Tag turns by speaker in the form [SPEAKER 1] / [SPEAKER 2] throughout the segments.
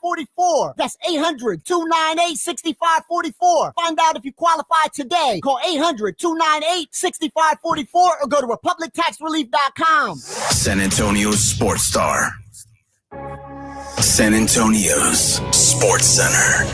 [SPEAKER 1] 800-298-6544. That's 800-298-6544. Find out if you qualify today. Call 800-298-6544 or go to republictaxrelief.com.
[SPEAKER 2] San Antonio's Sports Star. San Antonio's Sports Center.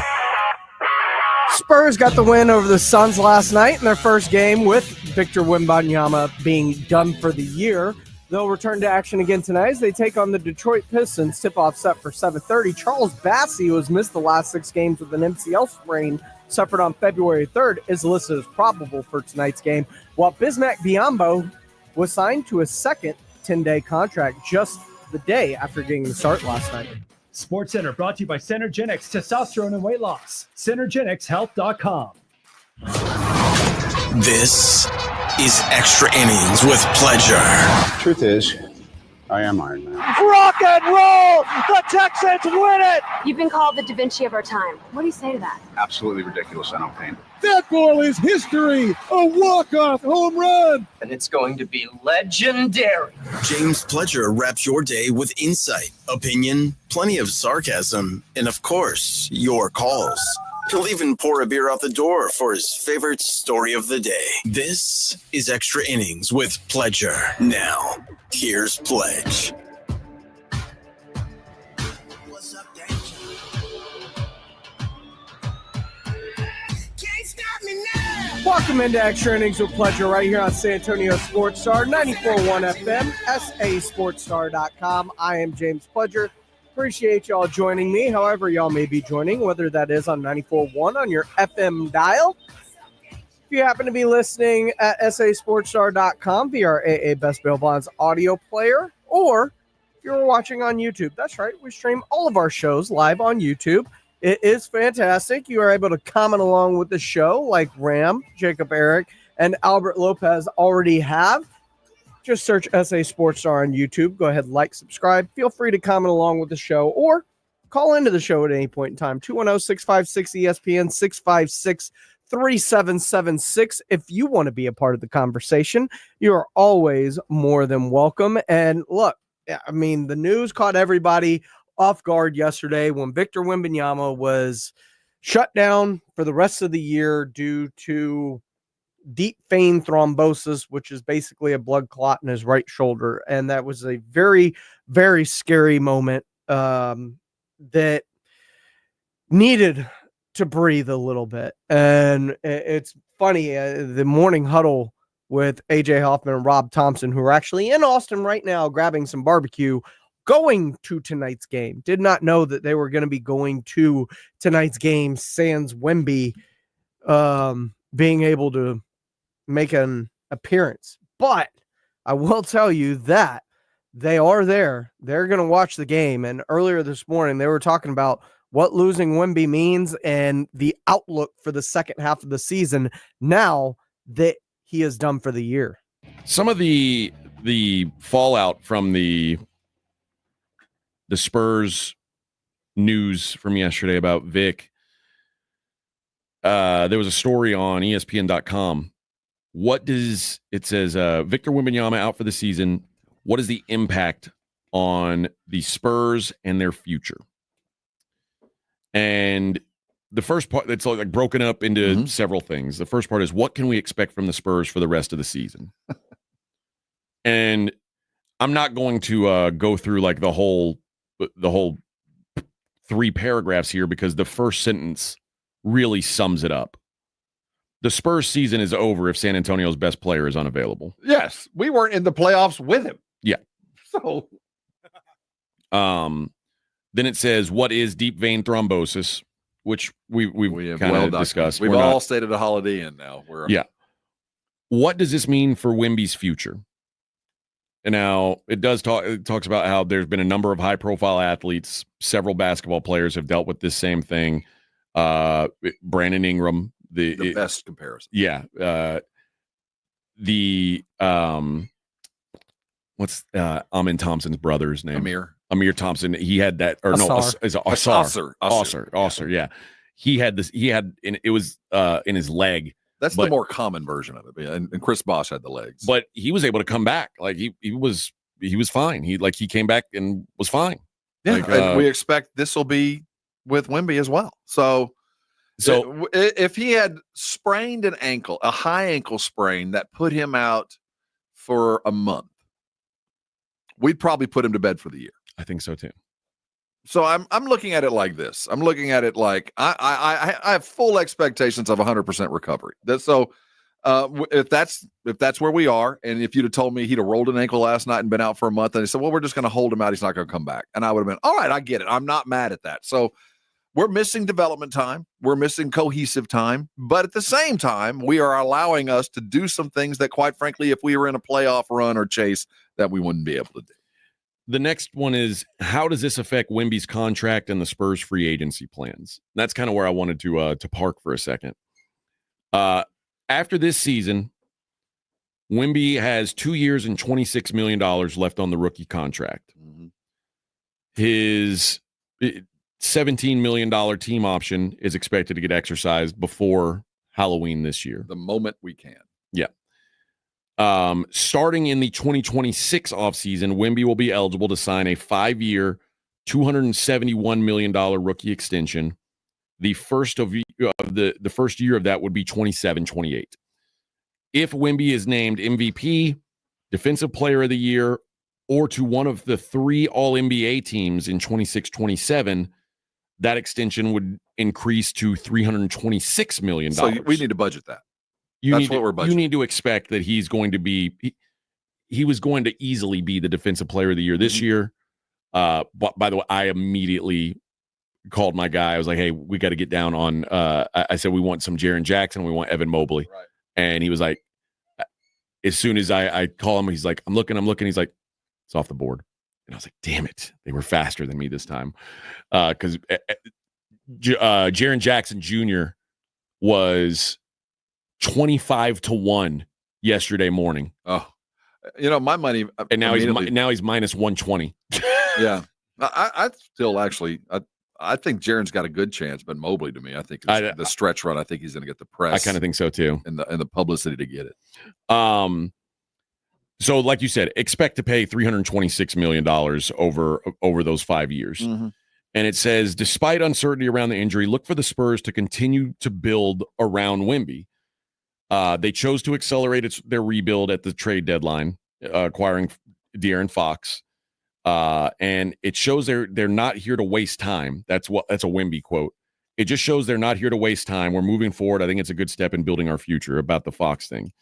[SPEAKER 3] Spurs got the win over the Suns last night in their first game with Victor Wembanyama being done for the year. They'll return to action again tonight as they take on the Detroit Pistons. Tip-off set for 7:30. Charles Bassey, who has missed the last 6 games with an MCL sprain, suffered on February 3rd, is listed as probable for tonight's game, while Bismack Biyombo was signed to a second 10-day contract just the day after getting the start last night.
[SPEAKER 4] Sports Center brought to you by Synergenics Testosterone and Weight Loss. Synergenicshealth.com.
[SPEAKER 2] This is Extra Innings with Pleasure.
[SPEAKER 5] Truth is, I am Iron Man.
[SPEAKER 6] Rock and roll! The Texans win it!
[SPEAKER 7] You've been called the Da Vinci of our time. What do you say to that?
[SPEAKER 5] Absolutely ridiculous. I don't paint.
[SPEAKER 8] That ball is history. A walk-off home run.
[SPEAKER 9] And it's going to be legendary.
[SPEAKER 2] James Pledger wraps your day with insight, opinion, plenty of sarcasm, and of course, your calls. He'll even pour a beer out the door for his favorite story of the day. This is Extra Innings with Pledger. Now, here's Pledge.
[SPEAKER 3] Welcome into Extra Innings with Pleasure right here on San Antonio Sports Star, 94.1 FM, sasportstar.com. I am James Pledger. Appreciate y'all joining me, however y'all may be joining, whether that is on 94.1 on your FM dial. If you happen to be listening at sasportstar.com via our AA Best Bail Bonds audio player, or if you're watching on YouTube, that's right, we stream all of our shows live on YouTube. It is fantastic. You are able to comment along with the show like Ram, Jacob Eric, and Albert Lopez already have. Just search SA Sports Star on YouTube. Go ahead, like, subscribe. Feel free to comment along with the show or call into the show at any point in time. 210-656-ESPN, 656-3776. If you want to be a part of the conversation, you are always more than welcome. And look, I mean, the news caught everybody off guard yesterday when Victor Wembanyama was shut down for the rest of the year due to deep vein thrombosis, which is basically a blood clot in his right shoulder. And that was a very, very scary moment that needed to breathe a little bit. And it's funny, the morning huddle with AJ Hoffman and Rob Thompson, who are actually in Austin right now grabbing some barbecue, going to tonight's game. Did not know that they were going to be going to tonight's game, sans Wemby being able to make an appearance. But I will tell you that they are there. They're going to watch the game. And earlier this morning, they were talking about what losing Wemby means and the outlook for the second half of the season now that he is done for the year.
[SPEAKER 10] Some of the fallout from the Spurs news from yesterday about Vic. There was a story on ESPN.com. It says Victor Wembanyama out for the season. What is the impact on the Spurs and their future? And the first part, it's like broken up into several things. The first part is, what can we expect from the Spurs for the rest of the season? And I'm not going to go through like the whole 3 paragraphs here, because the first sentence really sums it up. The Spurs season is over if San Antonio's best player is unavailable.
[SPEAKER 11] Yes, we weren't in the playoffs with him.
[SPEAKER 10] Yeah.
[SPEAKER 11] So
[SPEAKER 10] then it says, what is deep vein thrombosis, which we've kind of discussed.
[SPEAKER 11] We've all stayed at a Holiday Inn now.
[SPEAKER 10] Yeah. What does this mean for Wemby's future? And now it talks about how there's been a number of high profile athletes. Several basketball players have dealt with this same thing. Brandon Ingram, the
[SPEAKER 11] best comparison.
[SPEAKER 10] Yeah. What's Amin Thompson's brother's name? Amir Thompson. He had that, or Osser. Yeah. He had this, and it was in his leg.
[SPEAKER 11] That's the more common version of it. And Chris Bosh had the legs.
[SPEAKER 10] But he was able to come back. Like he was fine. He came back and was fine.
[SPEAKER 11] Yeah, and we expect this will be with Wemby as well. So if he had sprained an ankle, a high ankle sprain that put him out for a month, we'd probably put him to bed for the year.
[SPEAKER 10] I think so too.
[SPEAKER 11] So I'm looking at it like this. I'm looking at it like I have full expectations of 100% recovery. If that's where we are, and if you'd have told me he'd have rolled an ankle last night and been out for a month, and they said, well, we're just going to hold him out, he's not going to come back, and I would have been, all right, I get it. I'm not mad at that. So we're missing development time. We're missing cohesive time. But at the same time, we are allowing us to do some things that, quite frankly, if we were in a playoff run or chase, that we wouldn't be able to do.
[SPEAKER 10] The next one is, how does this affect Wemby's contract and the Spurs free agency plans? And that's kind of where I wanted to park for a second. After this season, Wemby has 2 years and $26 million left on the rookie contract.
[SPEAKER 11] Mm-hmm.
[SPEAKER 10] His $17 million team option is expected to get exercised before Halloween this year.
[SPEAKER 11] The moment we can.
[SPEAKER 10] Yeah. Starting in the 2026 offseason, Wemby will be eligible to sign a 5-year, $271 million rookie extension. The first the first year of that would be 27-28. If Wemby is named MVP, Defensive Player of the Year, or to one of the 3 All-NBA teams in 26-27, that extension would increase to $326 million.
[SPEAKER 11] So we need to budget that.
[SPEAKER 10] That's what we're budgeting. You need to expect that he's going to be he was going to easily be the Defensive Player of the Year this year. But by the way, I immediately called my guy. I was like, hey, we got to get down on I said we want some Jaren Jackson, we want Evan Mobley.
[SPEAKER 11] Right.
[SPEAKER 10] And he was like, as soon as I call him, he's like, I'm looking. He's like, it's off the board. And I was like, damn it. They were faster than me this time. Because Jaren Jackson Jr. was 25-1 yesterday morning.
[SPEAKER 11] Oh, my money.
[SPEAKER 10] And now he's minus 120.
[SPEAKER 11] Yeah. I still actually, I think Jaren's got a good chance, but Mobley, to me, I think the stretch run, I think he's going to get the press.
[SPEAKER 10] I kind of think so too.
[SPEAKER 11] And the publicity to get it.
[SPEAKER 10] So like you said, expect to pay $326 million over those 5 years.
[SPEAKER 11] Mm-hmm.
[SPEAKER 10] And it says, despite uncertainty around the injury, look for the Spurs to continue to build around Wemby. They chose to accelerate their rebuild at the trade deadline, acquiring De'Aaron Fox. And it shows they're not here to waste time. That's a Wemby quote. It just shows they're not here to waste time. We're moving forward. I think it's a good step in building our future about the Fox thing.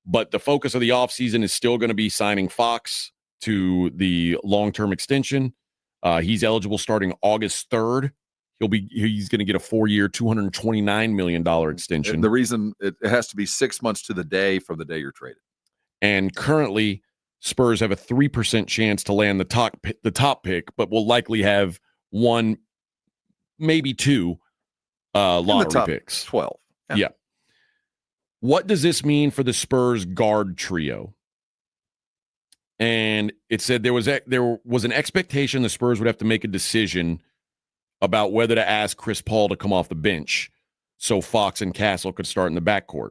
[SPEAKER 10] But the focus of the offseason is still going to be signing Fox to the long-term extension. He's eligible starting August 3rd. He's going to get a 4-year, $229 million extension.
[SPEAKER 11] The reason it has to be 6 months to the day from the day you're traded.
[SPEAKER 10] And currently, Spurs have a 3% chance to land the top pick, but will likely have 1, maybe 2 lottery picks.
[SPEAKER 11] 12.
[SPEAKER 10] Yeah. What does this mean for the Spurs guard trio? And it said there was an expectation the Spurs would have to make a decision about whether to ask Chris Paul to come off the bench so Fox and Castle could start in the backcourt.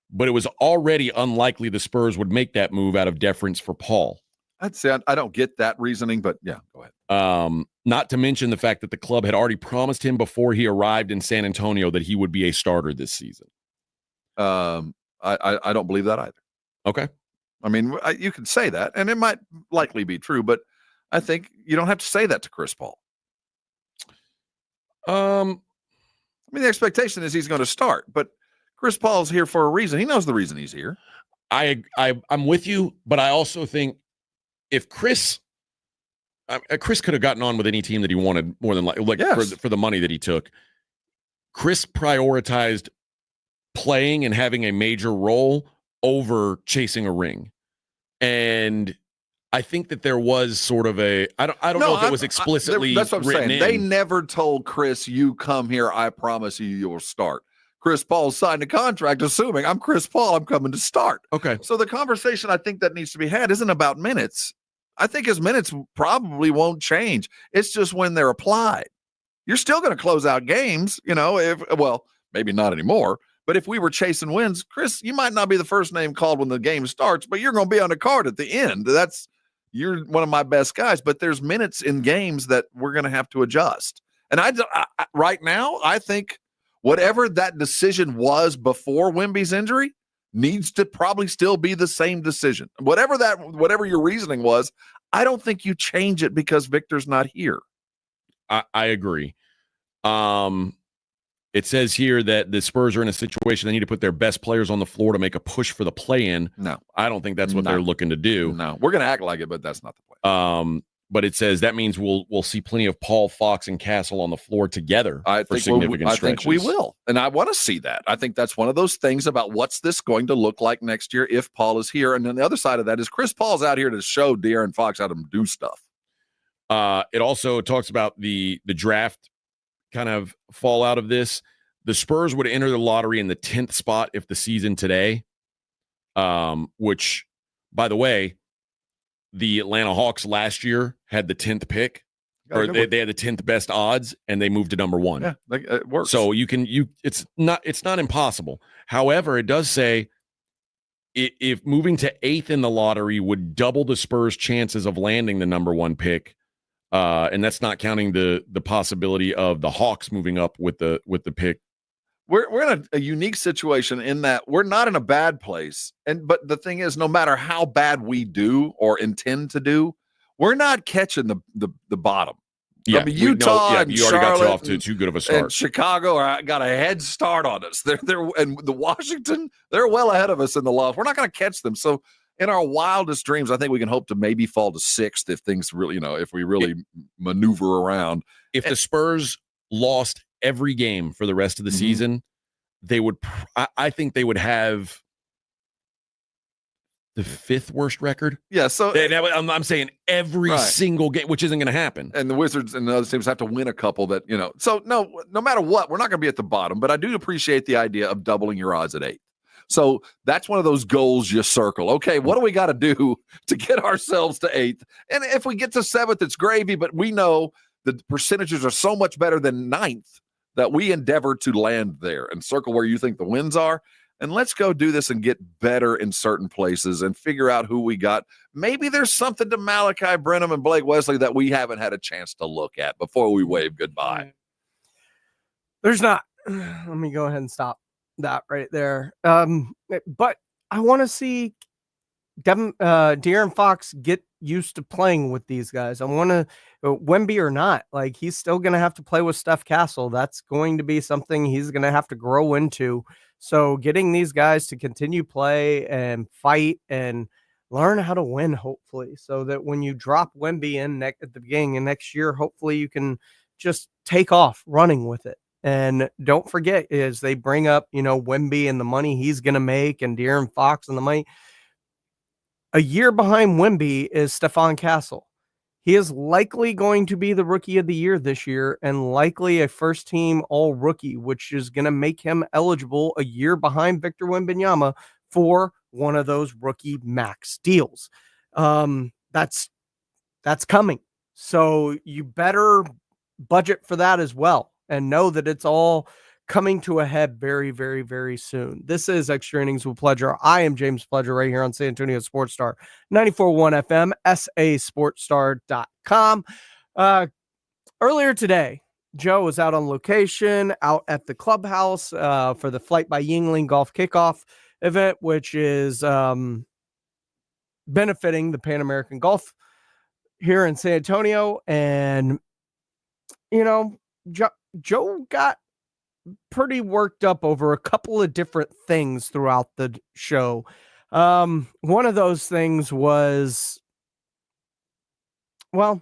[SPEAKER 10] But it was already unlikely the Spurs would make that move out of deference for Paul.
[SPEAKER 11] I'd say I don't get that reasoning, but yeah, go ahead.
[SPEAKER 10] Not to mention the fact that the club had already promised him before he arrived in San Antonio that he would be a starter this season.
[SPEAKER 11] I don't believe that either.
[SPEAKER 10] Okay.
[SPEAKER 11] I mean, you can say that, and it might likely be true, but I think you don't have to say that to Chris Paul. I mean, the expectation is he's going to start, but Chris Paul's here for a reason. He knows the reason he's here.
[SPEAKER 10] I'm with you, but I also think if Chris could have gotten on with any team that he wanted more than yes. for the money that he took. Chris prioritized playing and having a major role over chasing a ring. And I think that there was sort of I don't know if it was explicitly
[SPEAKER 11] that's what I'm
[SPEAKER 10] written
[SPEAKER 11] saying.
[SPEAKER 10] in.
[SPEAKER 11] They never told Chris, you come here, I promise you'll start. Chris Paul signed a contract assuming I'm Chris Paul, I'm coming to start.
[SPEAKER 10] Okay.
[SPEAKER 11] So the conversation I think that needs to be had isn't about minutes. I think his minutes probably won't change. It's just when they're applied. You're still going to close out games, maybe not anymore. But if we were chasing wins, Chris, you might not be the first name called when the game starts, but you're going to be on the card at the end. That's you're one of my best guys, but there's minutes in games that we're going to have to adjust. And I right now, I think whatever that decision was before Wemby's injury needs to probably still be the same decision. Whatever your reasoning was, I don't think you change it because Victor's not here.
[SPEAKER 10] I agree. It says here that the Spurs are in a situation they need to put their best players on the floor to make a push for the play-in.
[SPEAKER 11] No.
[SPEAKER 10] I don't think that's what they're looking to do.
[SPEAKER 11] No. We're going to act like it, but that's not the
[SPEAKER 10] play. But it says that means we'll see plenty of Paul, Fox, and Castle on the floor together for significant stretches.
[SPEAKER 11] I think we will, and I want to see that. I think that's one of those things about what's this going to look like next year if Paul is here. And then the other side of that is Chris Paul's out here to show De'Aaron Fox how to do stuff.
[SPEAKER 10] It also talks about the draft kind of fallout of this. The Spurs would enter the lottery in the 10th spot if the season today, which, by the way, the Atlanta Hawks last year had the 10th pick, or they had the 10th best odds, and they moved to number 1.
[SPEAKER 11] Yeah, it works.
[SPEAKER 10] So it's not impossible. However, it does say if moving to 8th in the lottery would double the Spurs' chances of landing the number 1 pick, and that's not counting the possibility of the Hawks moving up with the pick.
[SPEAKER 11] We're in a unique situation in that we're not in a bad place. But the thing is, no matter how bad we do or intend to do, we're not catching the bottom.
[SPEAKER 10] Yeah,
[SPEAKER 11] I mean, Utah and
[SPEAKER 10] you already
[SPEAKER 11] Charlotte
[SPEAKER 10] got you off to too good of a start.
[SPEAKER 11] And Chicago got a head start on us. And the Washington, they're well ahead of us in the loss. We're not going to catch them. So in our wildest dreams, I think we can hope to maybe fall to 6th if things really, if we really maneuver around.
[SPEAKER 10] If the Spurs lost every game for the rest of the season, I think they would have the 5th worst record.
[SPEAKER 11] Yeah, so
[SPEAKER 10] I'm saying every single game, which isn't going to happen.
[SPEAKER 11] And the Wizards and the other teams have to win a couple that, So no matter what, we're not going to be at the bottom. But I do appreciate the idea of doubling your odds at 8th. So that's one of those goals you circle. Okay, what do we got to do to get ourselves to 8th? And if we get to 7th, it's gravy. But we know the percentages are so much better than 9th that we endeavor to land there and circle where you think the wins are. And let's go do this and get better in certain places and figure out who we got. Maybe there's something to Malachi Brenham and Blake Wesley that we haven't had a chance to look at before we wave goodbye.
[SPEAKER 3] There's not. Let me go ahead and stop that right there. But I want to see De'Aaron Fox get used to playing with these guys. I want to, Wemby or not, like he's still going to have to play with Steph Castle. That's going to be something he's going to have to grow into. So getting these guys to continue play and fight and learn how to win, hopefully, so that when you drop Wemby in at the beginning of next year, hopefully you can just take off running with it. And don't forget, as they bring up, Wemby and the money he's going to make and De'Aaron Fox and the money, a year behind Wemby is Stephon Castle. He is likely going to be the rookie of the year this year and likely a first team all rookie, which is going to make him eligible a year behind Victor Wembanyama for one of those rookie max deals. That's coming. So you better budget for that as well and know that it's all coming to a head very, very, very soon. This is Extra Innings with Pleasure. I am James Pleasure right here on San Antonio Sports Star 94.1 FM, sasportstar.com. Earlier today, Joe was out on location, out at the clubhouse for the Flight by Yingling Golf Kickoff event, which is benefiting the Pan American Golf here in San Antonio. And, Joe got pretty worked up over a couple of different things throughout the show. One of those things was, it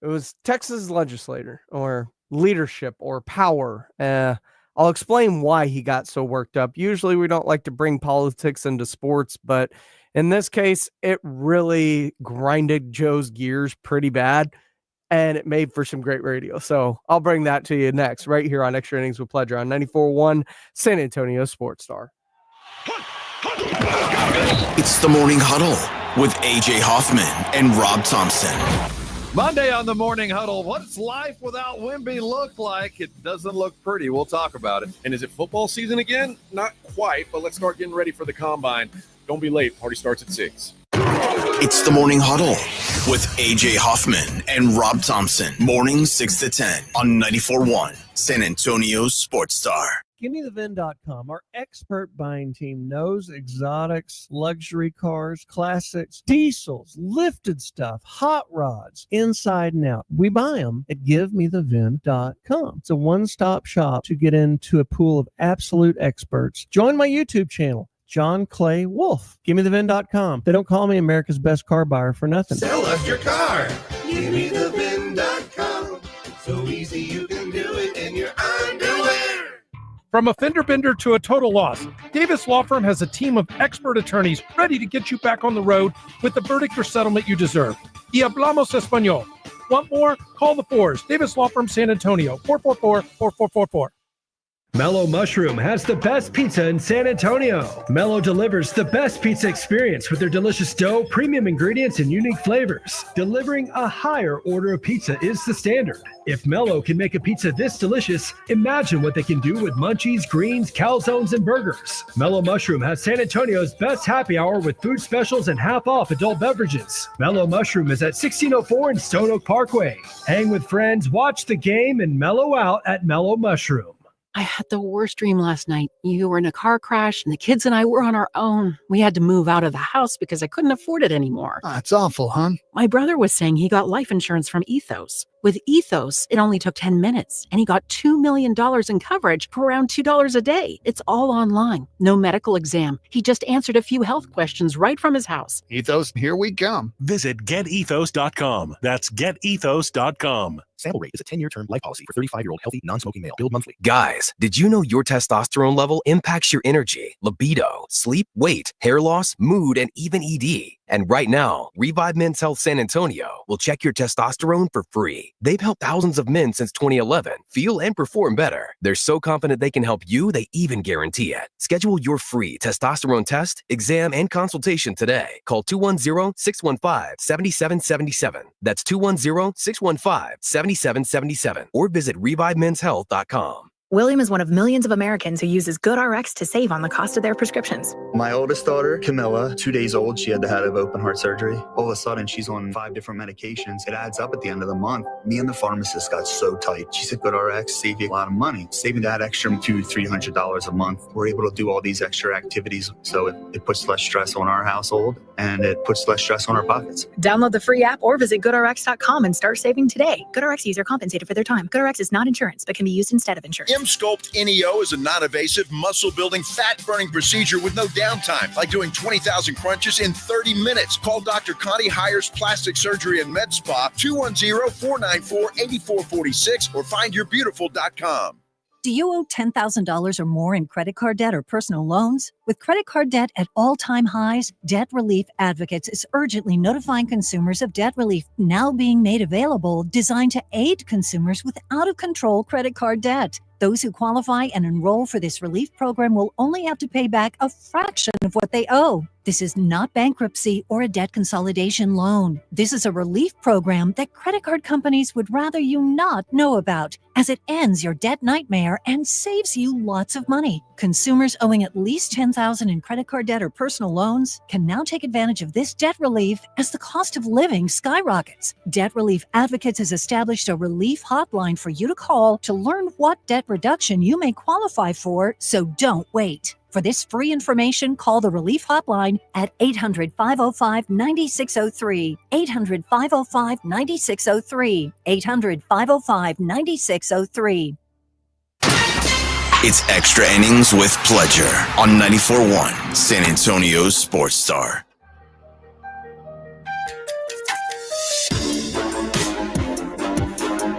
[SPEAKER 3] was Texas legislator or leadership or power. I'll explain why he got so worked up. Usually we don't like to bring politics into sports, but in this case, it really grinded Joe's gears pretty bad. And it made for some great radio. So I'll bring that to you next, right here on Extra Innings with Pleasure on 94.1 San Antonio Sports Star.
[SPEAKER 2] It's the Morning Huddle with AJ Hoffman and Rob Thompson.
[SPEAKER 11] Monday on the Morning Huddle. What's life without Wemby look like? It doesn't look pretty. We'll talk about it.
[SPEAKER 10] And is it football season again? Not quite, but let's start getting ready for the combine. Don't be late. Party starts at 6.
[SPEAKER 2] It's the Morning Huddle with AJ Hoffman and Rob Thompson. Mornings 6 to 10 on 94.1 San Antonio Sports Star.
[SPEAKER 3] GimmeTheVin.com. Our expert buying team knows exotics, luxury cars, classics, diesels, lifted stuff, hot rods, inside and out. We buy them at GiveMeTheVin.com. It's a one-stop shop to get into a pool of absolute experts. Join my YouTube channel, John Clay Wolf. GiveMeTheVin.com. They don't call me America's best car buyer for nothing.
[SPEAKER 12] Sell us your car. GiveMeTheVin.com. So easy you can do it in your underwear.
[SPEAKER 8] From a fender bender to a total loss, Davis Law Firm has a team of expert attorneys ready to get you back on the road with the verdict or settlement you deserve. Y hablamos español. Want more? Call the Fours. Davis Law Firm, San Antonio, 444-4444.
[SPEAKER 4] Mellow Mushroom has the best pizza in San Antonio. Mellow delivers the best pizza experience with their delicious dough, premium ingredients, and unique flavors. Delivering a higher order of pizza is the standard. If Mellow can make a pizza this delicious, imagine what they can do with munchies, greens, calzones, and burgers. Mellow Mushroom has San Antonio's best happy hour with food specials and half off adult beverages. Mellow Mushroom is at 1604 in Stone Oak Parkway. Hang with friends, watch the game, and mellow out at Mellow Mushroom.
[SPEAKER 13] I had the worst dream last night. You were in a car crash and the kids and I were on our own. We had to move out of the house because I couldn't afford it anymore.
[SPEAKER 14] It's awful, hon.
[SPEAKER 13] My brother was saying he got life insurance from Ethos. With Ethos, it only took 10 minutes and he got $2 million in coverage for around $2 a day. It's all online. No medical exam. He just answered a few health questions right from his house.
[SPEAKER 14] Ethos, here we come.
[SPEAKER 15] Visit getethos.com. That's getethos.com.
[SPEAKER 16] Sample rate is a 10-year term life policy for 35-year-old healthy, non-smoking male. Billed monthly.
[SPEAKER 17] Guys, did you know your testosterone level impacts your energy, libido, sleep, weight, hair loss, mood, and even ED? And right now, Revive Men's Health San Antonio will check your testosterone for free. They've helped thousands of men since 2011 feel and perform better. They're so confident they can help you, they even guarantee it. Schedule your free testosterone test, exam, and consultation today. Call 210-615-7777. That's 210-615-7777. Or visit ReviveMen'sHealth.com.
[SPEAKER 18] William is one of millions of Americans who uses GoodRx to save on the cost of their prescriptions.
[SPEAKER 19] My oldest daughter, Camilla, 2 days old, she had to have open heart surgery. All of a sudden, she's on 5 different medications. It adds up at the end of the month. Me and the pharmacist got so tight. She said, GoodRx save you a lot of money. Saving that extra $200-300 a month. We're able to do all these extra activities, so it puts less stress on our household, and it puts less stress on our pockets.
[SPEAKER 18] Download the free app or visit GoodRx.com and start saving today. GoodRx user compensated for their time. GoodRx is not insurance, but can be used instead of insurance.
[SPEAKER 20] M-Sculpt NEO is a non-invasive, muscle-building, fat-burning procedure with no downtime, like doing 20,000 crunches in 30 minutes. Call Dr. Connie Hires Plastic Surgery and Med Spa, 210-494-8446, or findyourbeautiful.com.
[SPEAKER 21] Do you owe $10,000 or more in credit card debt or personal loans? With credit card debt at all-time highs, Debt Relief Advocates is urgently notifying consumers of debt relief now being made available, designed to aid consumers with out-of-control credit card debt. Those who qualify and enroll for this relief program will only have to pay back a fraction of what they owe. This is not bankruptcy or a debt consolidation loan. This is a relief program that credit card companies would rather you not know about, as it ends your debt nightmare and saves you lots of money. Consumers owing at least $10,000 in credit card debt or personal loans can now take advantage of this debt relief as the cost of living skyrockets. Debt Relief Advocates has established a relief hotline for you to call to learn what debt reduction you may qualify for, so don't wait. For this free information, call the Relief Hotline at 800-505-9603, 800-505-9603, 800-505-9603.
[SPEAKER 2] It's Extra Innings with Pledger on 94.1 San Antonio Sports Star.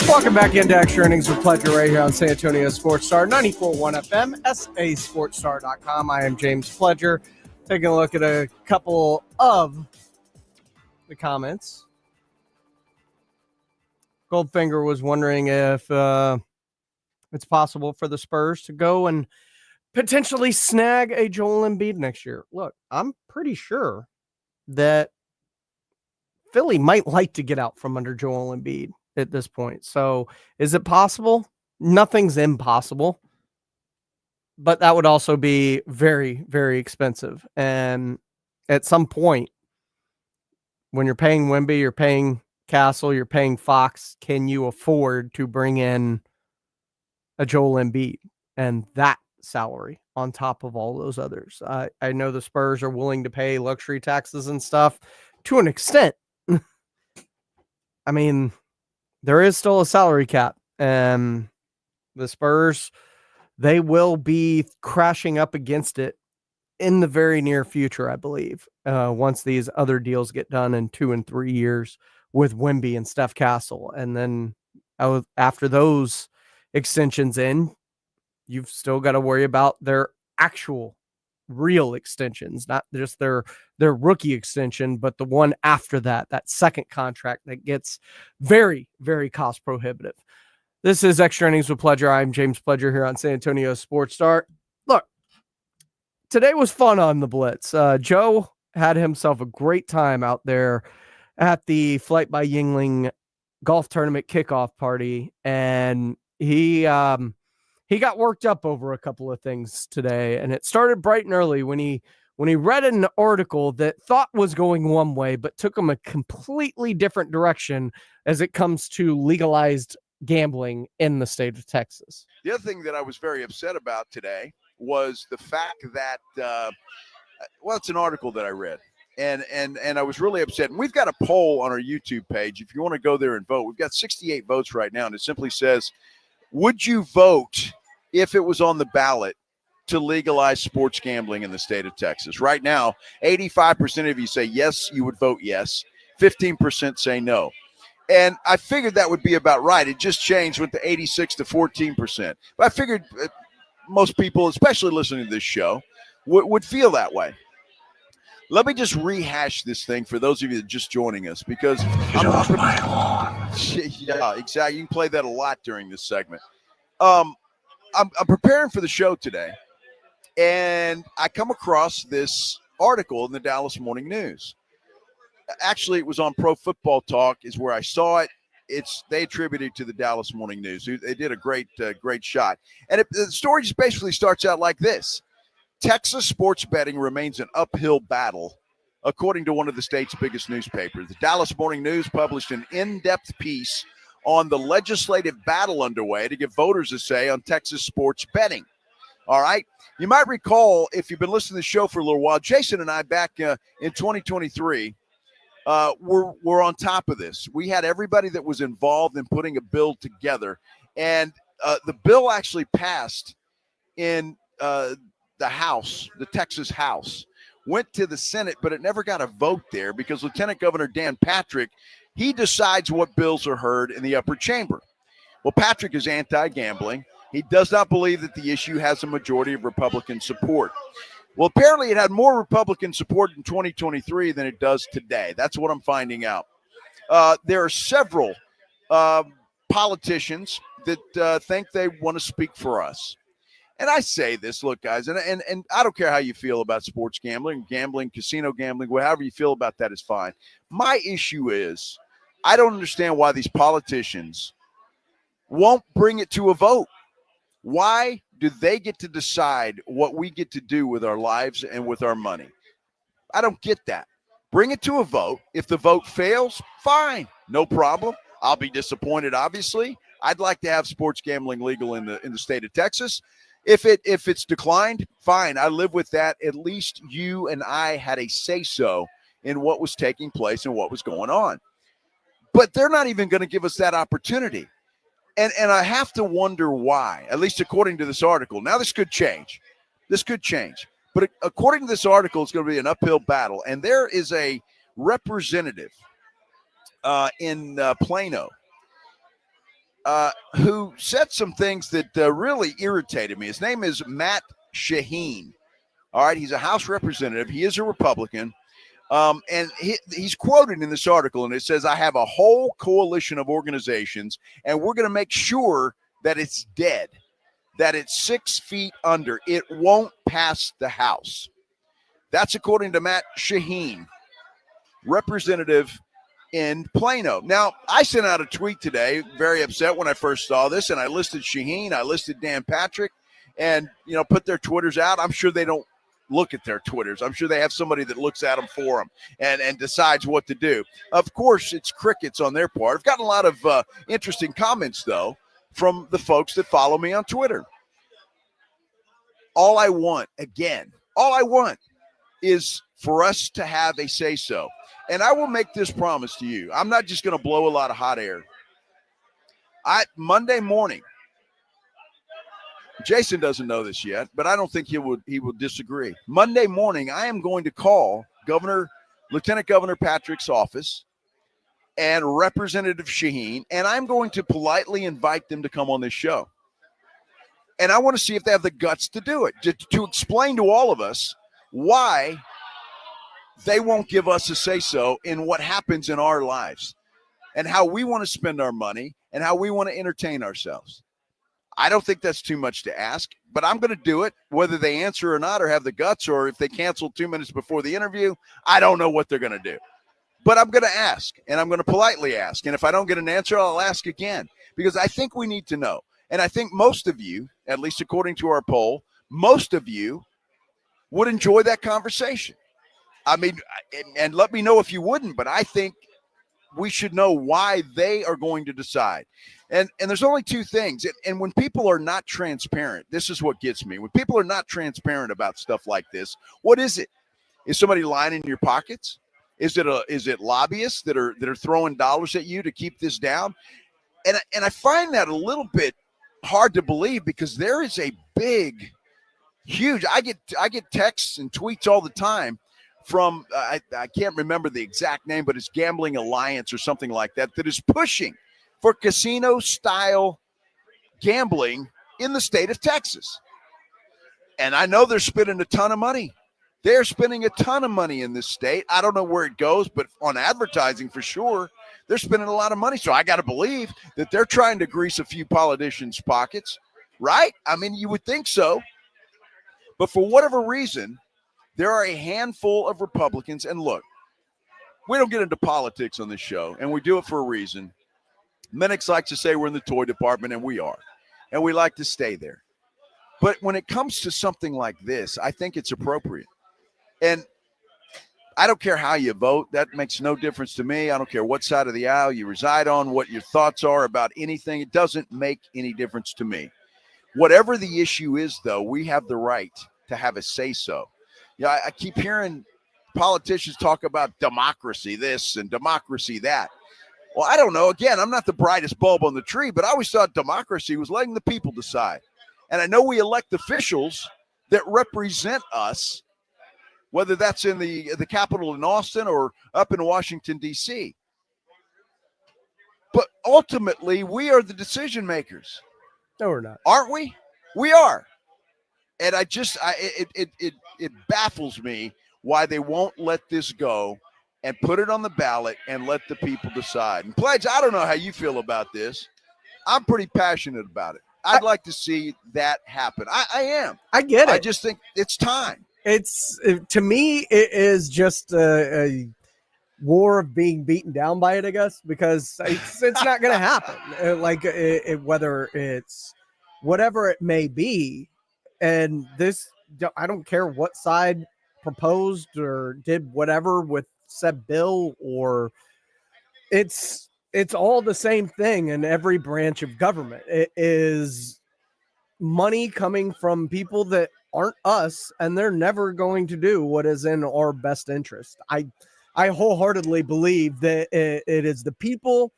[SPEAKER 3] Welcome back into Extra Innings with Pledger right here on San Antonio Sports Star, 94.1 FM, sasportstar.com. I am James Pledger. Taking a look at a couple of the comments. Goldfinger was wondering if it's possible for the Spurs to go and potentially snag a Joel Embiid next year. Look, I'm pretty sure that Philly might like to get out from under Joel Embiid at this point. So is it possible? Nothing's impossible, but that would also be very, very expensive. And at some point, when you're paying Wemby, you're paying Castle, you're paying Fox, can you afford to bring in a Joel Embiid and that salary on top of all those others? I know the Spurs are willing to pay luxury taxes and stuff to an extent. I mean, there is still a salary cap, and the Spurs, they will be crashing up against it in the very near future, I believe, once these other deals get done in 2 and 3 years with Wemby and Steph Castle. And then after those extensions in, you've still got to worry about their actual real extensions, not just their rookie extension, but the one after that second contract that gets very, very cost prohibitive. This is Extra Innings with Pledger. I'm James Pledger here on San Antonio Sports Star. Look, today was fun on the Blitz. Joe had himself a great time out there at the Flight by Yingling golf tournament kickoff party, and he got worked up over a couple of things today, and it started bright and early when he read an article that thought was going one way, but took him a completely different direction as it comes to legalized gambling in the state of Texas.
[SPEAKER 20] The other thing that I was very upset about today was the fact that, it's an article that I read, and I was really upset. And we've got a poll on our YouTube page. If you want to go there and vote, we've got 68 votes right now, and it simply says, would you vote if it was on the ballot to legalize sports gambling in the state of Texas? Right now, 85% of you say yes, you would vote yes. 15% say no. And I figured that would be about right. It just changed with the 86 to 14%. But I figured most people, especially listening to this show, would feel that way. Let me just rehash this thing for those of you that are just joining us, because yeah, exactly. You can play that a lot during this segment. I'm preparing for the show today, and I come across this article in the Dallas Morning News. Actually, it was on Pro Football Talk is where I saw it. They attributed it to the Dallas Morning News. They did a great shot. And the story just basically starts out like this. Texas sports betting remains an uphill battle, according to one of the state's biggest newspapers. The Dallas Morning News published an in-depth piece on the legislative battle underway to give voters a say on Texas sports betting. All right. You might recall, if you've been listening to the show for a little while, Jason and I back in 2023, we're on top of this. We had everybody that was involved in putting a bill together, and the bill actually passed in the House, the Texas House, went to the Senate, but it never got a vote there because Lieutenant Governor Dan Patrick, he decides what bills are heard in the upper chamber. Well, Patrick is anti-gambling. He does not believe that the issue has a majority of Republican support. Well, apparently it had more Republican support in 2023 than it does today. That's what I'm finding out. There are several politicians that think they want to speak for us. And I say this, look, guys, and I don't care how you feel about sports gambling, casino gambling, however you feel about that is fine. My issue is I don't understand why these politicians won't bring it to a vote. Why do they get to decide what we get to do with our lives and with our money? I don't get that. Bring it to a vote. If the vote fails, fine, no problem. I'll be disappointed, obviously. I'd like to have sports gambling legal in the state of Texas. If it's declined, fine. I live with that. At least you and I had a say-so in what was taking place and what was going on. But they're not even going to give us that opportunity. And I have to wonder why, at least according to this article. Now, this could change. But according to this article, it's going to be an uphill battle. And there is a representative in Plano who said some things that really irritated me. His name is Matt Shaheen. All right, he's a House representative. He is a Republican. And he's quoted in this article, and it says, I have a whole coalition of organizations, and we're going to make sure that it's dead, that it's 6 feet under. It won't pass the House. That's according to Matt Shaheen, representative in Plano. Now, I sent out a tweet today, very upset when I first saw this, and I listed Shaheen, I listed Dan Patrick, and, put their Twitters out. I'm sure they don't look at their Twitters. I'm sure they have somebody that looks at them for them and decides what to do. Of course, it's crickets on their part. I've gotten a lot of interesting comments, though, from the folks that follow me on Twitter. All I want is for us to have a say-so. And I will make this promise to you. I'm not just going to blow a lot of hot air. Monday morning, Jason doesn't know this yet, but I don't think he would disagree. Monday morning, I am going to call Lieutenant Governor Patrick's office and Representative Shaheen, and I'm going to politely invite them to come on this show. And I want to see if they have the guts to do it, to explain to all of us why they won't give us a say-so in what happens in our lives and how we want to spend our money and how we want to entertain ourselves. I don't think that's too much to ask, but I'm going to do it, whether they answer or not, or have the guts, or if they cancel 2 minutes before the interview. I don't know what they're going to do, but I'm going to ask, and I'm going to politely ask. And if I don't get an answer, I'll ask again, because I think we need to know. And I think most of you, at least according to our poll, most of you would enjoy that conversation. I mean, and let me know if you wouldn't, but I think we should know why they are going to decide. And there's only two things. And when people are not transparent, this is what gets me. When people are not transparent about stuff like this, what is it? Is somebody lying in your pockets? Is it lobbyists that are throwing dollars at you to keep this down? And I find that a little bit hard to believe, because there is a big, huge. I get texts and tweets all the time from I can't remember the exact name, but it's Gambling Alliance or something like that is pushing for casino-style gambling in the state of Texas. And I know they're spending a ton of money. They're spending a ton of money in this state. I don't know where it goes, but on advertising for sure, they're spending a lot of money. So I got to believe that they're trying to grease a few politicians' pockets, right? I mean, you would think so. But for whatever reason, there are a handful of Republicans. And look, we don't get into politics on this show, and we do it for a reason. Minix likes to say we're in the toy department, and we are. And we like to stay there. But when it comes to something like this, I think it's appropriate. And I don't care how you vote. That makes no difference to me. I don't care what side of the aisle you reside on, what your thoughts are about anything. It doesn't make any difference to me. Whatever the issue is, though, we have the right to have a say-so. Yeah, I keep hearing politicians talk about democracy this and democracy that. Well, I don't know. Again, I'm not the brightest bulb on the tree, but I always thought democracy was letting the people decide. And I know we elect officials that represent us, whether that's in the Capitol in Austin or up in Washington, D.C. But ultimately, we are the decision makers.
[SPEAKER 3] No, we're not.
[SPEAKER 20] Aren't we? We are. And it baffles me why they won't let this go and put it on the ballot and let the people decide. And Pledge, I don't know how you feel about this. I'm pretty passionate about it. I'd like to see that happen. I am.
[SPEAKER 3] I get it.
[SPEAKER 20] I just think it's time.
[SPEAKER 3] To me, it is just a war of being beaten down by it, I guess, because it's not going to happen. Whether it's whatever it may be. And this, I don't care what side proposed or did whatever with said bill, or it's all the same thing in every branch of government. It is money coming from people that aren't us, and they're never going to do what is in our best interest. I wholeheartedly believe that it is the people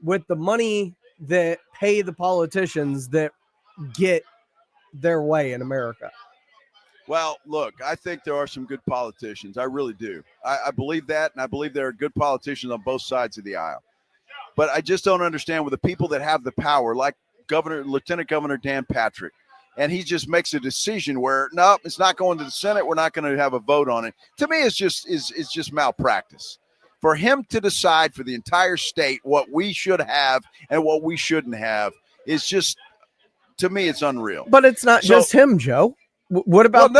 [SPEAKER 3] with the money that pay the politicians that get their way in America.
[SPEAKER 20] Well, look, I think there are some good politicians. I really do. I believe that, and I believe there are good politicians on both sides of the aisle. But I just don't understand with the people that have the power, like Lieutenant Governor Dan Patrick, and he just makes a decision where, no, it's not going to the Senate. We're not going to have a vote on it. To me, it's just malpractice. For him to decide for the entire state what we should have and what we shouldn't have is just, to me, it's unreal.
[SPEAKER 3] But it's not just him, Joe. What about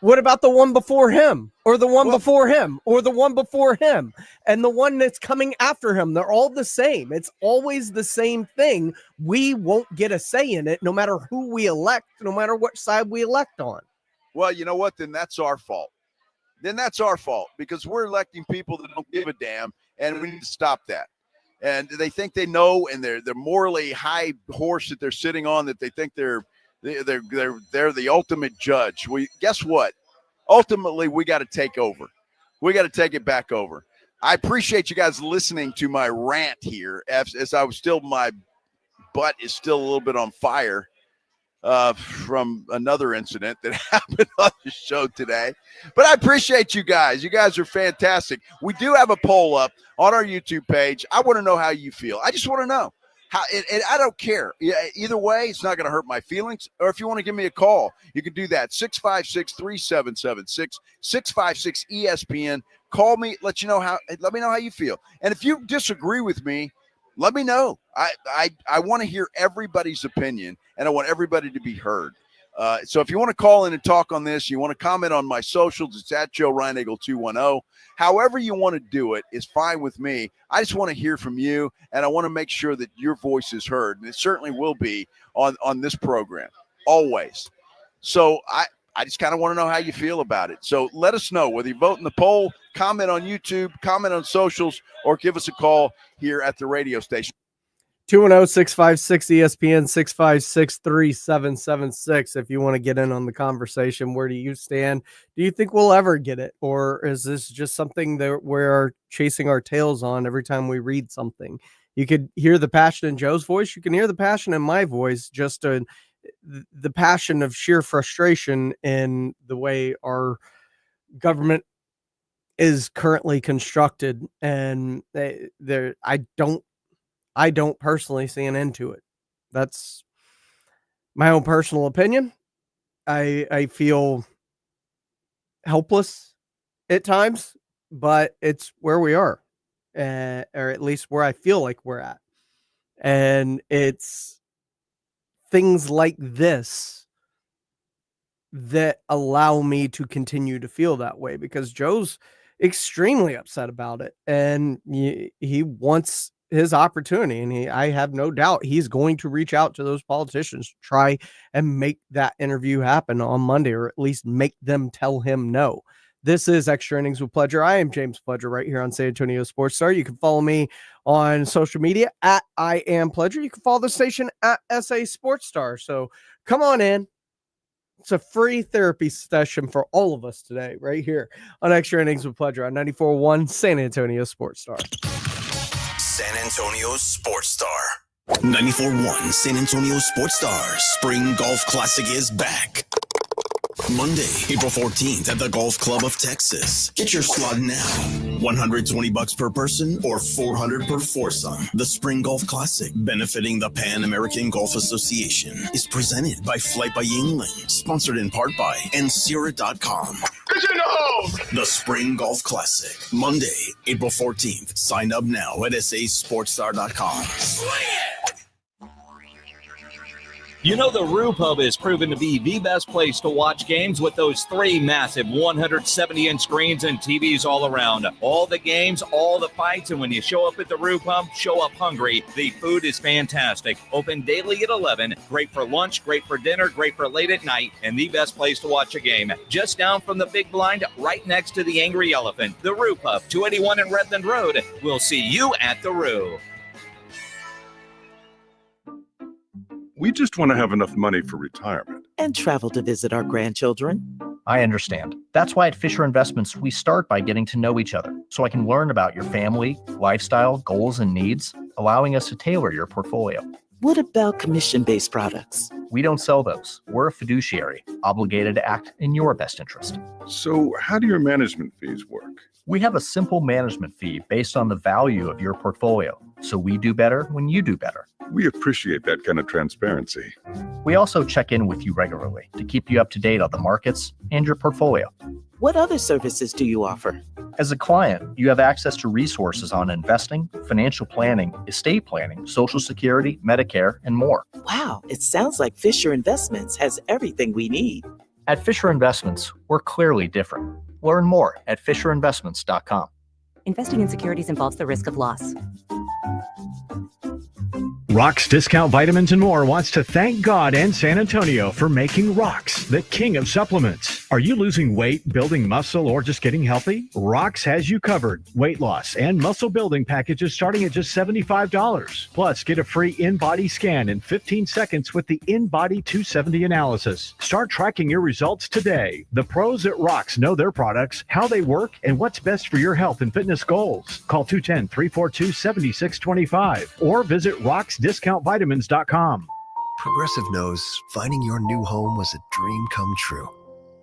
[SPEAKER 3] what about the one before him, or the one before him, or the one before him, and the one that's coming after him? They're all the same. It's always the same thing. We won't get a say in it, no matter who we elect, no matter what side we elect on.
[SPEAKER 20] well, you know what? Then that's our fault. Because we're electing people that don't give a damn, and we need to stop that. And they think they know, and they're morally high horse that they're sitting on, that they think they're the ultimate judge. Guess what? Ultimately, we got to take over. We got to take it back over. I appreciate you guys listening to my rant here, as my butt is still a little bit on fire from another incident that happened on the show today. But I appreciate you guys. You guys are fantastic. We do have a poll up on our YouTube page. I want to know how you feel. I just want to know how, and I don't care. Either way, it's not going to hurt my feelings. Or if you want to give me a call, you can do that. 656-3776, 656-ESPN. Call me, let me know how you feel. And if you disagree with me, let me know. I want to hear everybody's opinion, and I want everybody to be heard. So if you want to call in and talk on this, you want to comment on my socials, it's at Joe Reinagle 210. However you want to do it is fine with me. I just want to hear from you, and I want to make sure that your voice is heard, and it certainly will be on this program, always. So I just kind of want to know how you feel about it. So let us know whether you vote in the poll, comment on YouTube, comment on socials, or give us a call here at the radio station.
[SPEAKER 3] 210-656-ESPN, 656-3776. If you want to get in on the conversation, where do you stand? Do you think we'll ever get it? Or is this just something that we're chasing our tails on every time we read something? You could hear the passion in Joe's voice. You can hear the passion in my voice, just the passion of sheer frustration in the way our government is currently constructed. And I don't personally see an end to it. That's my own personal opinion. I feel helpless at times, but it's where we are, or at least where I feel like we're at. And it's things like this that allow me to continue to feel that way, because Joe's extremely upset about it, and he wants his opportunity, and I have no doubt he's going to reach out to those politicians to try and make that interview happen on Monday, or at least make them tell him no. This is Extra Innings with Pledger. I am James Pledger right here on San Antonio Sports Star. You can follow me on social media at I Am Pledger. You can follow the station at SA Sports Star. So come on in. It's a free therapy session for all of us today, right here on Extra Innings with Pledger on 94.1 San Antonio Sports Star.
[SPEAKER 2] San Antonio Sports Star. 94.1 San Antonio Sports Star. Spring Golf Classic is back. Monday, April 14th at the Golf Club of Texas. Get your slot now. $120 per person or $400 per foursome. The Spring Golf Classic, benefiting the Pan American Golf Association, is presented by Flight by Yingling, sponsored in part by Ensira.com. The Spring Golf Classic, Monday, April 14th. Sign up now at sasportstar.com. Swing it!
[SPEAKER 1] You know, the Roo Pub is proven to be the best place to watch games with those three massive 170-inch screens and TVs all around. All the games, all the fights, and when you show up at the Roo Pub, show up hungry. The food is fantastic. Open daily at 11. Great for lunch, great for dinner, great for late at night, and the best place to watch a game. Just down from the big blind, right next to the Angry Elephant. The Roo Pub, 281 in Redland Road. We'll see you at the Roo.
[SPEAKER 22] We just want to have enough money for retirement.
[SPEAKER 23] And travel to visit our grandchildren.
[SPEAKER 16] I understand. That's why at Fisher Investments, we start by getting to know each other, so I can learn about your family, lifestyle, goals, and needs, allowing us to tailor your portfolio.
[SPEAKER 23] What about commission-based products?
[SPEAKER 16] We don't sell those. We're a fiduciary, obligated to act in your best interest.
[SPEAKER 22] So how do your management fees work?
[SPEAKER 16] We have a simple management fee based on the value of your portfolio, so we do better when you do better.
[SPEAKER 22] We appreciate that kind of transparency.
[SPEAKER 16] We also check in with you regularly to keep you up to date on the markets and your portfolio.
[SPEAKER 23] What other services do you offer?
[SPEAKER 16] As a client, you have access to resources on investing, financial planning, estate planning, Social Security, Medicare, and more.
[SPEAKER 23] Wow, it sounds like Fisher Investments has everything we need.
[SPEAKER 16] At Fisher Investments, we're clearly different. Learn more at FisherInvestments.com.
[SPEAKER 24] Investing in securities involves the risk of loss.
[SPEAKER 4] Rock's Discount Vitamins and More wants to thank God and San Antonio for making Rock's the king of supplements.
[SPEAKER 5] Are you losing weight, building muscle, or just getting healthy? Rox has you covered. Weight loss and muscle building packages starting at just $75. Plus, get a free in-body scan in 15 seconds with the In-Body 270 analysis. Start tracking your results today. The pros at Rox know their products, how they work, and what's best for your health and fitness goals. Call 210-342-7625 or visit roxdiscountvitamins.com.
[SPEAKER 6] Progressive knows finding your new home was a dream come true.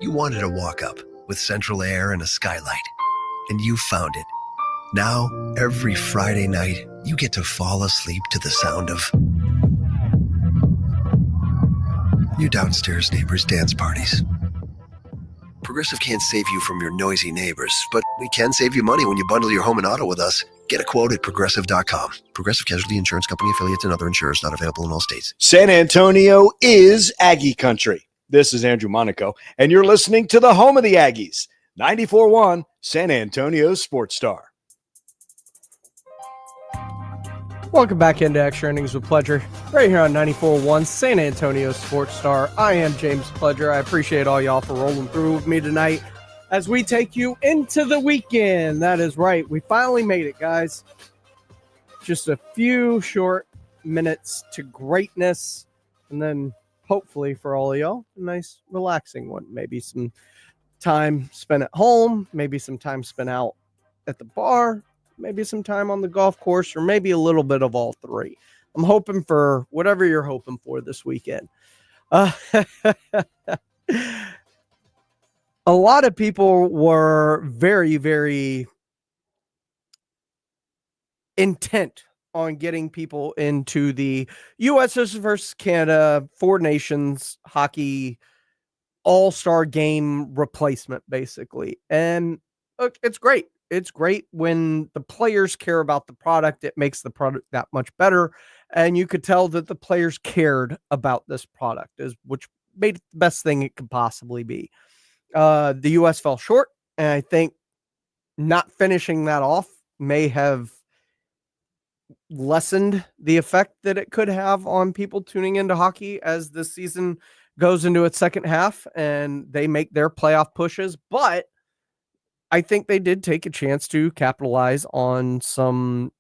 [SPEAKER 6] You wanted a walk-up with central air and a skylight, and you found it. Now, every Friday night, you get to fall asleep to the sound of your downstairs neighbors' dance parties. Progressive can't save you from your noisy neighbors, but we can save you money when you bundle your home and auto with us. Get a quote at Progressive.com. Progressive Casualty Insurance Company affiliates and other insurers not available in all states.
[SPEAKER 7] San Antonio is Aggie country. This is Andrew Monaco, and you're listening to the home of the Aggies, 94.1 San Antonio Sports Star.
[SPEAKER 3] Welcome back into Extra Innings with Pleasure, right here on 94.1 San Antonio Sports Star. I am James Pleasure. I appreciate all y'all for rolling through with me tonight as we take you into the weekend. That is right. We finally made it, guys. Just a few short minutes to greatness, and then hopefully for all of y'all, a nice relaxing one. Maybe some time spent at home, maybe some time spent out at the bar, maybe some time on the golf course, or maybe a little bit of all three. I'm hoping for whatever you're hoping for this weekend. A lot of people were very, very intent on getting people into the U.S. versus Canada Four Nations hockey all-star game replacement, basically. And look, it's great. It's great when the players care about the product. It makes the product that much better. And you could tell that the players cared about this product, which made it the best thing it could possibly be. The U.S. fell short, and I think not finishing that off may have lessened the effect that it could have on people tuning into hockey as this season goes into its second half and they make their playoff pushes. But I think they did take a chance to capitalize on some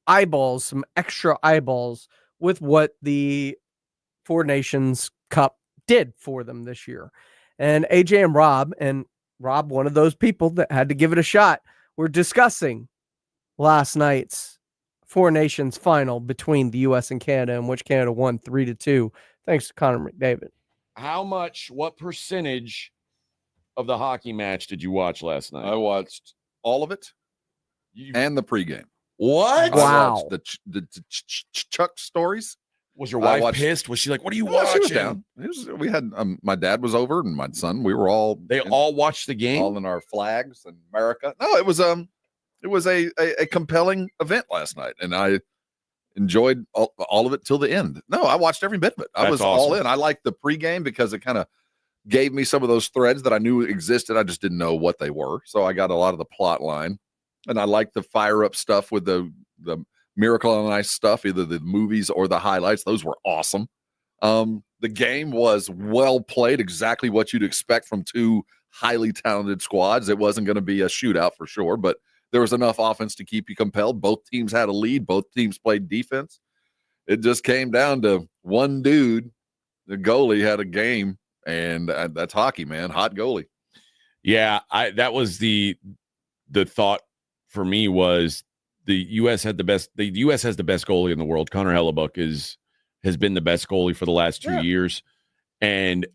[SPEAKER 3] eyeballs, some extra eyeballs with what the Four Nations Cup did for them this year. And AJ and Rob, one of those people that had to give it a shot, were discussing last night's Four Nations final between the U.S. and Canada, in which Canada won 3-2, thanks to Connor McDavid.
[SPEAKER 10] What percentage of the hockey match did you watch last night?
[SPEAKER 11] I watched all of it and the pregame.
[SPEAKER 10] What?
[SPEAKER 11] Wow. I watched the Chuck stories.
[SPEAKER 10] Was your wife pissed? Was she like, what are you watching?
[SPEAKER 11] She was down. We had my dad was over and my son. We were all
[SPEAKER 10] all watched the game,
[SPEAKER 11] all in our flags and America. No, it was a compelling event last night, and I enjoyed all of it till the end. No, I watched every bit of it. I was all in. I liked the pregame because it kind of gave me some of those threads that I knew existed. I just didn't know what they were. So I got a lot of the plot line, and I liked the fire up stuff with the Miracle on Ice stuff, either the movies or the highlights. Those were awesome. The game was well played, exactly what you'd expect from two highly talented squads. It wasn't going to be a shootout for sure, but there was enough offense to keep you compelled. Both teams had a lead. Both teams played defense. It just came down to one dude. The goalie had a game, and that's hockey, man. Hot goalie.
[SPEAKER 10] Yeah, that was the thought for me was the U.S. had the best. The U.S. has the best goalie in the world. Connor Hellebuck has been the best goalie for the last 2 years, and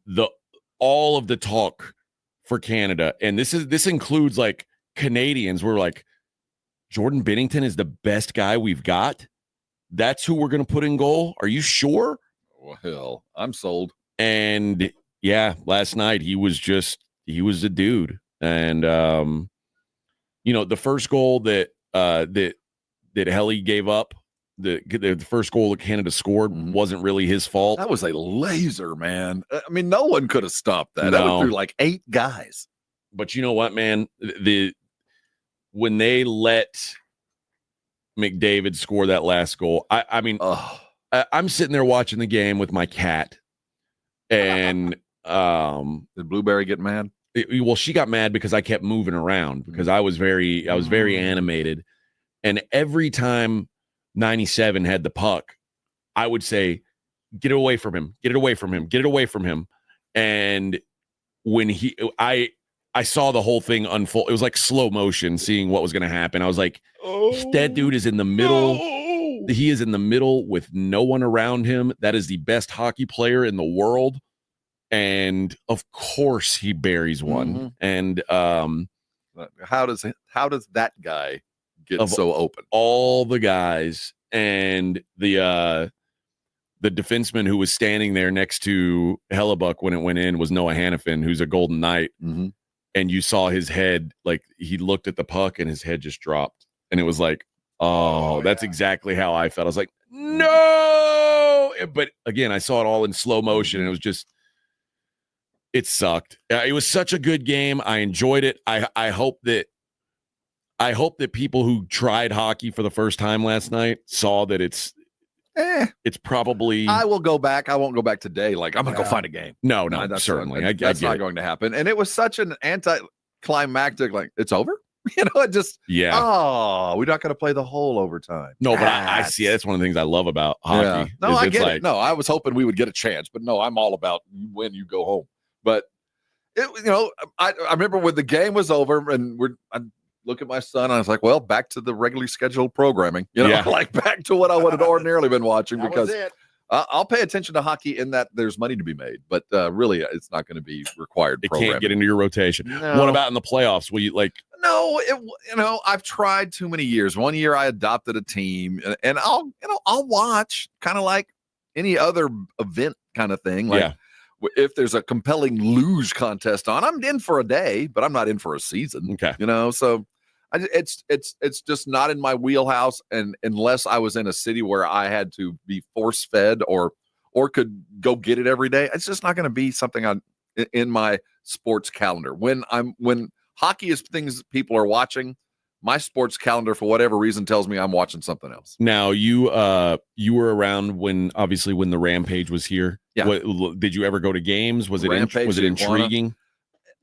[SPEAKER 10] all of the talk for Canada, and this includes like Canadians were like, Jordan Binnington is the best guy we've got. That's who we're going to put in goal. Are you sure?
[SPEAKER 11] Well, I'm sold.
[SPEAKER 10] And yeah, last night he was a dude. And the first goal that Helly gave up, the first goal that Canada scored wasn't really his fault.
[SPEAKER 11] That was a laser, man. I mean, no one could have stopped that.
[SPEAKER 10] No.
[SPEAKER 11] That went through like 8 guys.
[SPEAKER 10] But you know what, man? When they let McDavid score that last goal, I'm sitting there watching the game with my cat, and
[SPEAKER 11] Did Blueberry get mad?
[SPEAKER 10] Well, she got mad because I kept moving around because I was very animated. And every time 97 had the puck, I would say, get it away from him, get it away from him, get it away from him. And when I saw the whole thing unfold, it was like slow motion seeing what was going to happen. I was like, that dude is in the middle. No. He is in the middle with no one around him. That is the best hockey player in the world. And of course he buries one. And
[SPEAKER 11] how does that guy get so open?
[SPEAKER 10] All the guys and the defenseman who was standing there next to Hellebuck when it went in was Noah Hannafin, who's a Golden Knight. And you saw his head, like he looked at the puck and his head just dropped. And it was like, that's exactly how I felt. I was like, no. But again, I saw it all in slow motion and it was just, it sucked. It was such a good game. I enjoyed it. I hope that people who tried hockey for the first time last night saw that it's probably.
[SPEAKER 11] I will go back. I won't go back today. Like I'm gonna go find a game.
[SPEAKER 10] No, certainly.
[SPEAKER 11] That's not going to happen. And it was such an anticlimactic. Like it's over. It just we're not going to play the whole overtime.
[SPEAKER 10] No, but I see it. That's one of the things I love about hockey.
[SPEAKER 11] Yeah. No, I get it. No, I was hoping we would get a chance, but no, I'm all about when you go home. But I remember when the game was over and I look at my son and I was like, well, back to the regularly scheduled programming, like back to what I would have ordinarily been watching because I'll pay attention to hockey in that there's money to be made, but really it's not going to be required.
[SPEAKER 10] It can't get into your rotation. No. What about in the playoffs? Will you like?
[SPEAKER 11] No, I've tried too many years. One year I adopted a team and I'll watch kind of like any other event kind of thing. Like, if there's a compelling luge contest on, I'm in for a day, but I'm not in for a season.
[SPEAKER 10] Okay.
[SPEAKER 11] So it's just not in my wheelhouse. And unless I was in a city where I had to be force fed or could go get it every day, it's just not going to be something in my sports calendar. When hockey is things people are watching, my sports calendar, for whatever reason, tells me I'm watching something else.
[SPEAKER 10] Now, you were around when the Rampage was here.
[SPEAKER 11] Yeah.
[SPEAKER 10] Did you ever go to games? Was it
[SPEAKER 11] Rampage,
[SPEAKER 10] intriguing?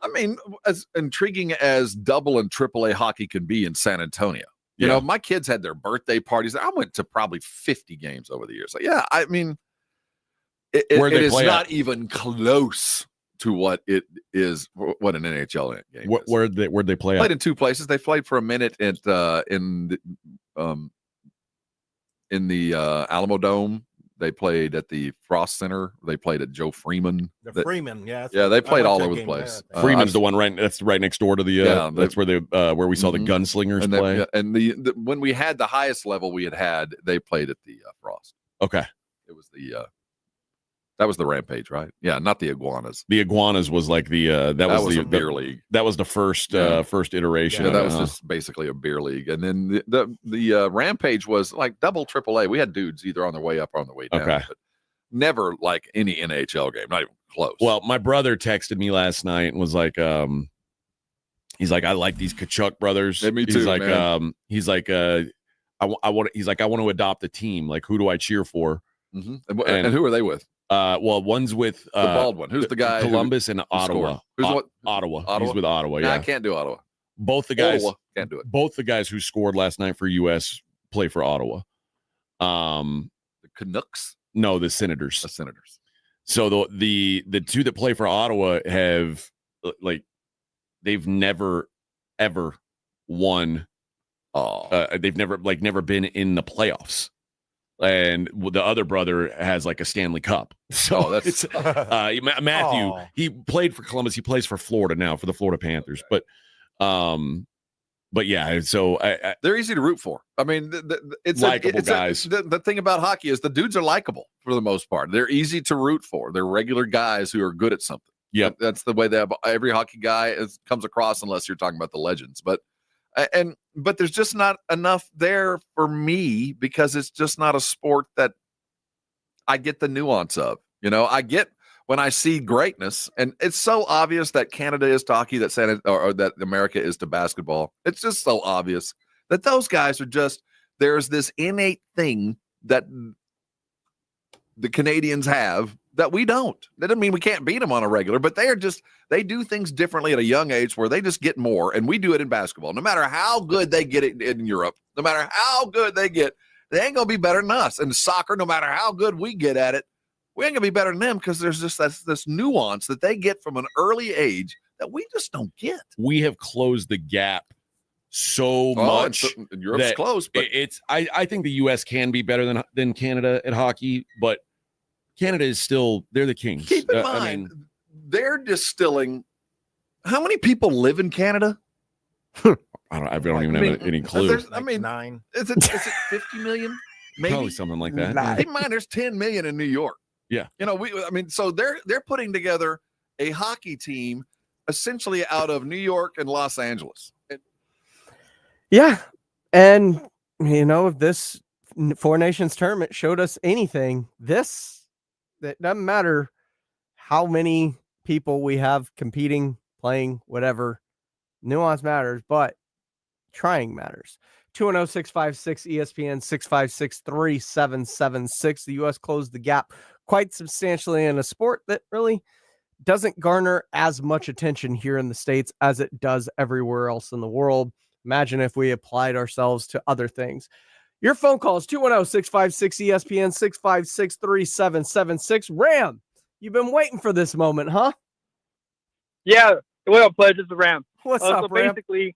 [SPEAKER 11] I mean, as intriguing as double and triple A hockey can be in San Antonio. You know, my kids had their birthday parties. I went to probably 50 games over the years. I mean, it is not even close to what it is, what an NHL game is.
[SPEAKER 10] Where'd they play?
[SPEAKER 11] Played in two places. They played for a minute in the Alamo Dome. They played at the Frost Center. They played at Joe Freeman.
[SPEAKER 8] Freeman, yeah.
[SPEAKER 11] Yeah, they played all over the place.
[SPEAKER 10] Freeman's the one that's right next door to the. That's where we saw the gunslingers play.
[SPEAKER 11] And the when we had the highest level we had, they played at the Frost.
[SPEAKER 10] Okay,
[SPEAKER 11] it was that was the Rampage, right? Yeah, not the Iguanas.
[SPEAKER 10] The Iguanas was like that was the
[SPEAKER 11] beer league.
[SPEAKER 10] That was the first iteration.
[SPEAKER 11] Yeah, that was just basically a beer league. And then the Rampage was like double AAA. We had dudes either on their way up or on their way down.
[SPEAKER 10] Okay.
[SPEAKER 11] But never like any NHL game, not even close.
[SPEAKER 10] Well, my brother texted me last night and was like, he's like, I like these Kachuk brothers.
[SPEAKER 11] Yeah, me too,
[SPEAKER 10] he's like,
[SPEAKER 11] man.
[SPEAKER 10] he's like, I want to adopt a team. Like, who do I cheer for?
[SPEAKER 11] Mm-hmm. And who are they with?
[SPEAKER 10] Well, one's with
[SPEAKER 11] the bald one. Who's the guy?
[SPEAKER 10] Columbus and Ottawa.
[SPEAKER 11] Who's what?
[SPEAKER 10] Ottawa. He's with Ottawa. Yeah,
[SPEAKER 11] I can't do Ottawa.
[SPEAKER 10] Both the guys
[SPEAKER 11] can't do it.
[SPEAKER 10] Both the guys who scored last night for US play for Ottawa.
[SPEAKER 11] The Canucks?
[SPEAKER 10] No, the Senators.
[SPEAKER 11] The Senators.
[SPEAKER 10] So the two that play for Ottawa have they've never ever won. They've never been in the playoffs. And the other brother has like a Stanley Cup. So
[SPEAKER 11] that's
[SPEAKER 10] Matthew. He played for Columbus. He plays for Florida now for the Florida Panthers. But yeah. So
[SPEAKER 11] they're easy to root for. I mean, it's
[SPEAKER 10] likable guys.
[SPEAKER 11] The thing about hockey is the dudes are likable for the most part. They're easy to root for. They're regular guys who are good at something.
[SPEAKER 10] Yeah,
[SPEAKER 11] that's the way that every hockey guy comes across, unless you're talking about the legends. But there's just not enough there for me because it's just not a sport that I get the nuance of. I get when I see greatness, and it's so obvious that Canada is to hockey, or that America is to basketball. It's just so obvious that those guys are just, there's this innate thing that the Canadians have that we don't. That doesn't mean we can't beat them on a regular, but they do things differently at a young age where they just get more, and we do it in basketball. No matter how good they get it in Europe, no matter how good they get, they ain't going to be better than us. And soccer, no matter how good we get at it, we ain't going to be better than them because there's just this nuance that they get from an early age that we just don't get.
[SPEAKER 10] We have closed the gap so much.
[SPEAKER 11] Europe's
[SPEAKER 10] that
[SPEAKER 11] close, but
[SPEAKER 10] I think the U.S. can be better than Canada at hockey, but Canada is still, they're the kings.
[SPEAKER 11] Keep in mind, they're distilling. How many people live in Canada?
[SPEAKER 10] I don't even have any clue.
[SPEAKER 11] Nine. Is it 50 million? Maybe
[SPEAKER 10] Probably something like that.
[SPEAKER 11] Keep in mind, there's 10 million in New York.
[SPEAKER 10] Yeah.
[SPEAKER 11] So they're putting together a hockey team essentially out of New York and Los Angeles.
[SPEAKER 3] Yeah. And, if this Four Nations tournament showed us anything, it doesn't matter how many people we have competing, playing, whatever. Nuance matters, but trying matters. 210-656-ESPN, 656-3776. The U.S. closed the gap quite substantially in a sport that really doesn't garner as much attention here in the States as it does everywhere else in the world. Imagine if we applied ourselves to other things. Your phone call is 210-656-ESPN, 656-3776. Ram, you've been waiting for this moment, huh?
[SPEAKER 8] Yeah. Well, Pledge, it's Ram.
[SPEAKER 3] What's up, Ram?
[SPEAKER 8] Basically,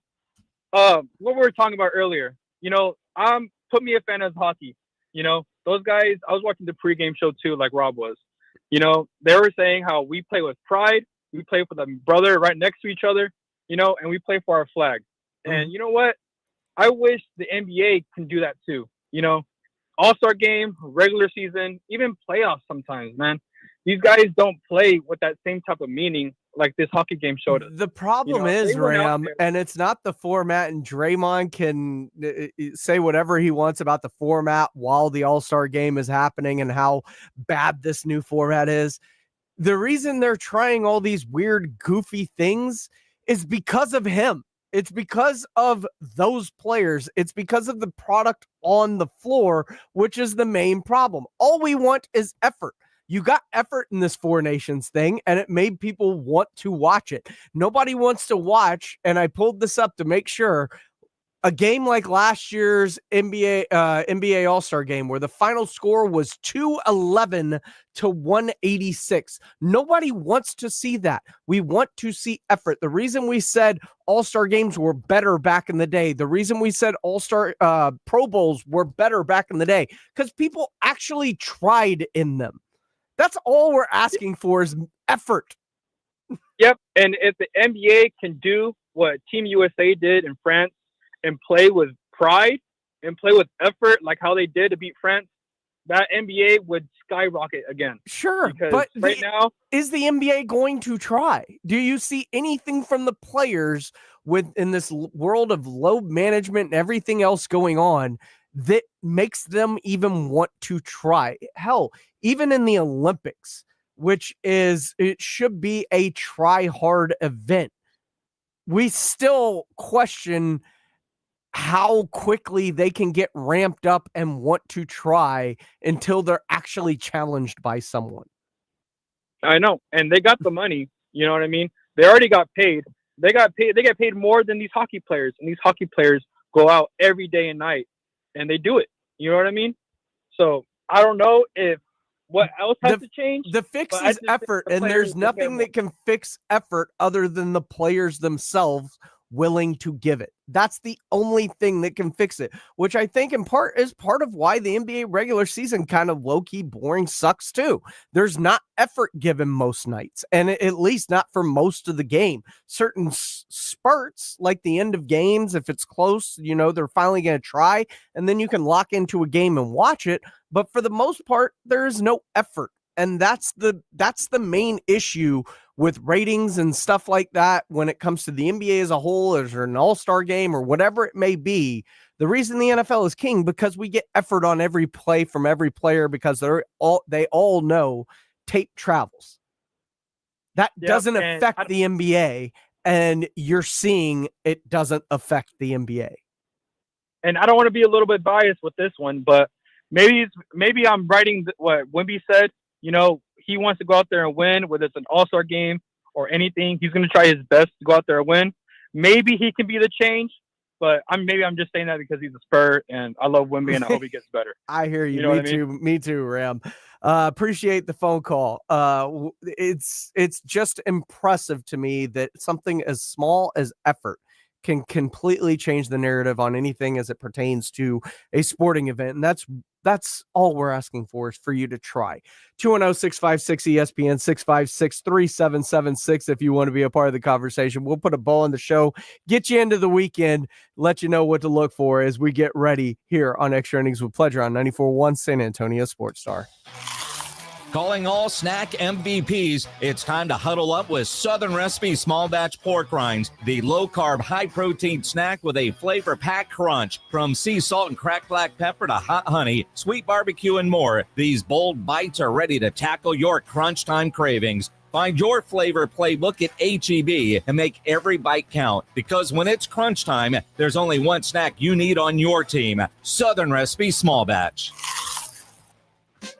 [SPEAKER 8] what we were talking about earlier, put me a fan of hockey. Those guys, I was watching the pregame show too, like Rob was. They were saying how we play with pride, we play for the brother right next to each other, and we play for our flag. And you know what? I wish the NBA can do that too. All-Star game, regular season, even playoffs sometimes, man. These guys don't play with that same type of meaning like this hockey game showed us.
[SPEAKER 3] The problem is, Ram, and it's not the format, and Draymond can say whatever he wants about the format while the All-Star game is happening and how bad this new format is. The reason they're trying all these weird, goofy things is because of him. It's because of those players. It's because of the product on the floor, which is the main problem. All we want is effort. You got effort in this Four Nations thing, and it made people want to watch it. Nobody wants to watch, and I pulled this up to make sure, a game like last year's NBA All-Star game where the final score was 211 to 186. Nobody wants to see that. We want to see effort. The reason we said All-Star games were better back in the day, the reason we said All-Star Pro Bowls were better back in the day, because people actually tried in them. That's all we're asking for is effort.
[SPEAKER 8] Yep. And if the NBA can do what Team USA did in France and play with pride and play with effort like how they did to beat France, that NBA would skyrocket again.
[SPEAKER 3] Sure.
[SPEAKER 8] Because
[SPEAKER 3] but
[SPEAKER 8] now,
[SPEAKER 3] is the NBA going to try? Do you see anything from the players in this world of load management and everything else going on that makes them even want to try? Hell, even in the Olympics, it should be a try hard event, we still question how quickly they can get ramped up and want to try until they're actually challenged by someone.
[SPEAKER 8] I know. And they got the money. You know what I mean? They already got paid. They get paid more than these hockey players. And these hockey players go out every day and night and they do it. You know what I mean? So I don't know if what else has to change.
[SPEAKER 3] The fix is effort, and there's nothing that can fix effort other than the players themselves willing to give it. That's the only thing that can fix it, which I think in part is part of why the NBA regular season kind of low-key boring sucks too. There's not effort given most nights, and at least not for most of the game. Certain spurts, like the end of games, if it's close, they're finally going to try, and then you can lock into a game and watch it. But for the most part, there is no effort. And that's the main issue with ratings and stuff like that when it comes to the NBA as a whole, or an all-star game or whatever it may be. The reason the NFL is king, because we get effort on every play from every player, because they all know tape travels. That doesn't affect the NBA, and you're seeing it doesn't affect the NBA.
[SPEAKER 8] And I don't want to be a little bit biased with this one, but maybe I'm writing what Wemby said. You know, he wants to go out there and win, whether it's an All-Star game or anything. He's going to try his best to go out there and win. Maybe he can be the change, but I'm just saying that because he's a Spur and I love Wemby and I hope he gets better.
[SPEAKER 3] I hear you.
[SPEAKER 8] You know
[SPEAKER 3] Me
[SPEAKER 8] what I mean?
[SPEAKER 3] too. Me too, Ram. Appreciate the phone call. It's just impressive to me that something as small as effort can completely change the narrative on anything as it pertains to a sporting event. And that's all we're asking for, is for you to try. 210-656-ESPN, 656-3776 if you want to be a part of the conversation. We'll put a bow on the show, get you into the weekend, let you know what to look for as we get ready here on Extra Innings with Pleasure on 94.1 San Antonio Sports Star.
[SPEAKER 1] Calling all snack MVPs, it's time to huddle up with Southern Recipe Small Batch Pork Rinds, the low-carb, high-protein snack with a flavor-packed crunch. From sea salt and cracked black pepper to hot honey, sweet barbecue, and more, these bold bites are ready to tackle your crunch time cravings. Find your flavor playbook at H-E-B and make every bite count, because when it's crunch time, there's only one snack you need on your team: Southern Recipe Small Batch.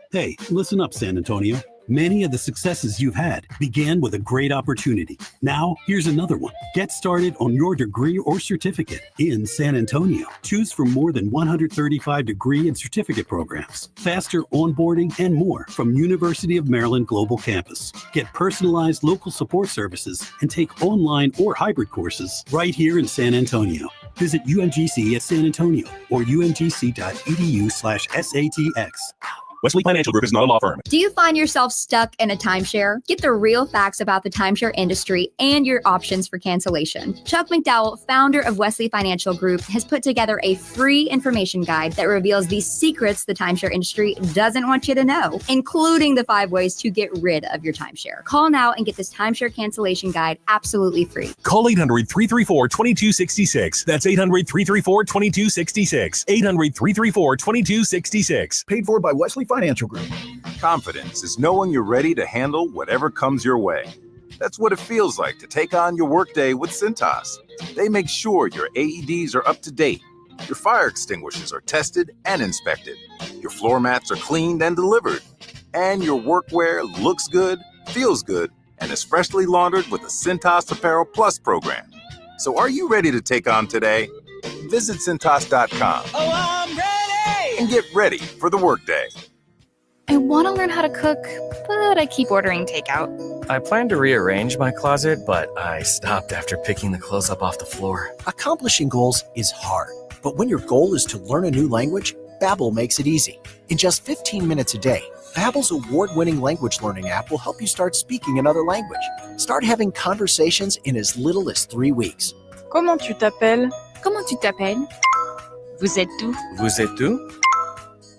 [SPEAKER 9] Hey, listen up, San Antonio. Many of the successes you've had began with a great opportunity. Now, here's another one. Get started on your degree or certificate in San Antonio. Choose from more than 135 degree and certificate programs, faster onboarding, and more from University of Maryland Global Campus. Get personalized local support services and take online or hybrid courses right here in San Antonio. Visit UMGC at San Antonio or umgc.edu/SATX.
[SPEAKER 12] Wesley Financial Group is not a law firm.
[SPEAKER 13] Do you find yourself stuck in a timeshare? Get the real facts about the timeshare industry and your options for cancellation. Chuck McDowell, founder of Wesley Financial Group, has put together a free information guide that reveals the secrets the timeshare industry doesn't want you to know, including the 5 ways to get rid of your timeshare. Call now and get this timeshare cancellation guide absolutely free.
[SPEAKER 15] Call 800-334-2266. That's 800-334-2266. 800-334-2266.
[SPEAKER 14] Paid for by Wesley Financial Group.
[SPEAKER 25] Confidence is knowing you're ready to handle whatever comes your way. That's what it feels like to take on your workday with Cintas. They make sure your AEDs are up to date, your fire extinguishers are tested and inspected, your floor mats are cleaned and delivered, and your workwear looks good, feels good, and is freshly laundered with the Cintas Apparel Plus program. So are you ready to take on today? Visit Cintas.com.
[SPEAKER 26] Oh, I'm ready!
[SPEAKER 25] And get ready for the workday.
[SPEAKER 27] I want to learn how to cook, but I keep ordering takeout.
[SPEAKER 28] I plan to rearrange my closet, but I stopped after picking the clothes up off the floor.
[SPEAKER 29] Accomplishing goals is hard, but when your goal is to learn a new language, Babbel makes it easy. In just 15 minutes a day, Babbel's award-winning language learning app will help you start speaking another language. Start having conversations in as little as 3 weeks.
[SPEAKER 27] Comment tu t'appelles? Comment tu t'appelles? Vous êtes où?
[SPEAKER 28] Vous êtes où?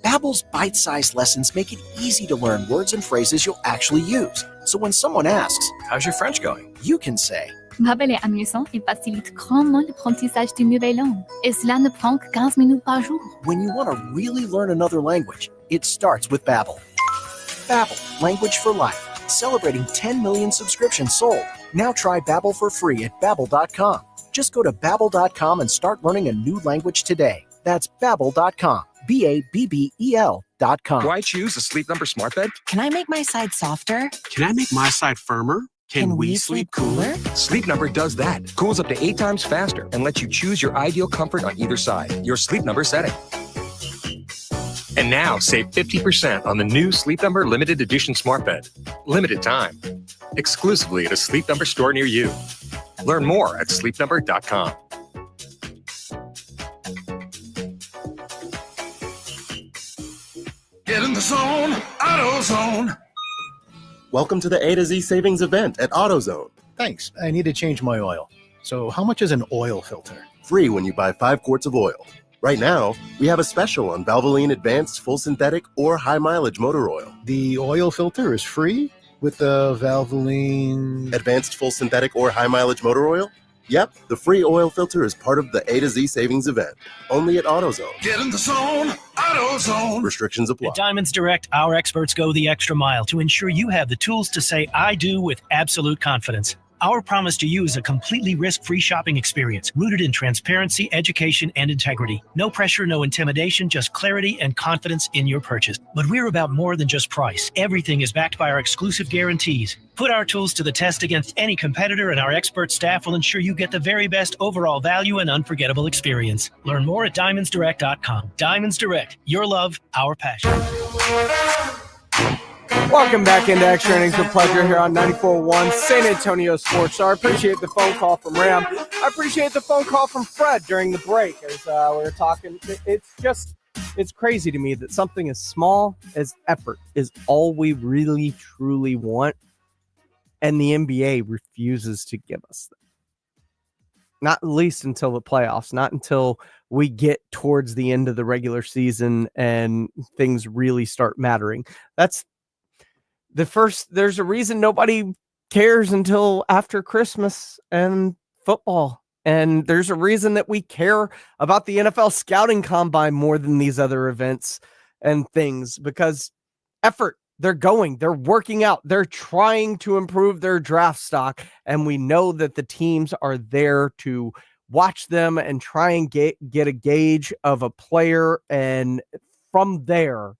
[SPEAKER 29] Babbel's bite-sized lessons make it easy to learn words and phrases you'll actually use. So when someone asks,
[SPEAKER 28] "How's your French going?"
[SPEAKER 29] you can say,
[SPEAKER 27] Babbel est amusant et facilite grandement l'apprentissage d'une nouvelle langue. Et cela ne prend que 15 minutes par jour.
[SPEAKER 29] When you want to really learn another language, it starts with Babbel. Babbel, language for life. Celebrating 10 million subscriptions sold. Now try Babbel for free at Babbel.com. Just go to Babbel.com and start learning a new language today. That's Babbel.com. Babbel.com.
[SPEAKER 28] Do I choose a Sleep Number smart bed?
[SPEAKER 30] Can I make my side softer?
[SPEAKER 31] Can I make my side firmer? Can we sleep cooler?
[SPEAKER 28] Sleep Number does that. Cools up to 8 times faster and lets you choose your ideal comfort on either side. Your Sleep Number setting. And now save 50% on the new Sleep Number limited edition smart bed. Limited time. Exclusively at a Sleep Number store near you. Learn more at sleepnumber.com.
[SPEAKER 32] Get in the zone, AutoZone.
[SPEAKER 33] Welcome to the A to Z savings event at AutoZone.
[SPEAKER 34] Thanks. I need to change my oil. So how much is an oil filter?
[SPEAKER 33] Free when you buy 5 quarts of oil. Right now, we have a special on Valvoline Advanced Full Synthetic or High Mileage Motor Oil.
[SPEAKER 34] The oil filter is free with the Valvoline
[SPEAKER 33] Advanced Full Synthetic or High Mileage Motor Oil? Yep, the free oil filter is part of the A to Z savings event. Only at AutoZone.
[SPEAKER 32] Get in the zone, AutoZone.
[SPEAKER 33] Restrictions apply.
[SPEAKER 35] At Diamonds Direct, our experts go the extra mile to ensure you have the tools to say I do with absolute confidence.
[SPEAKER 2] Our promise to you is a completely risk-free shopping experience rooted in transparency, education, and integrity. No pressure, no intimidation, just clarity and confidence in your purchase. But we're about more than just price. Everything is backed by our exclusive guarantees. Put our tools to the test against any competitor, and our expert staff will ensure you get the very best overall value and unforgettable experience. Learn more at DiamondsDirect.com. Diamonds Direct. Your love, our passion.
[SPEAKER 3] Welcome back into Extra Innings with Pleasure here on 94.1 San Antonio Sports Star. I appreciate the phone call from Ram. I appreciate the phone call from Fred during the break as we were talking. It's crazy to me that something as small as effort is all we really, truly want, and the NBA refuses to give us that. Not at least until the playoffs, not until we get towards the end of the regular season and things really start mattering. That's there's a reason nobody cares until after Christmas and football. And there's a reason that we care about the NFL scouting combine more than these other events and things, because effort, they're working out, they're trying to improve their draft stock. And we know that the teams are there to watch them and try and get a gauge of a player. And from there,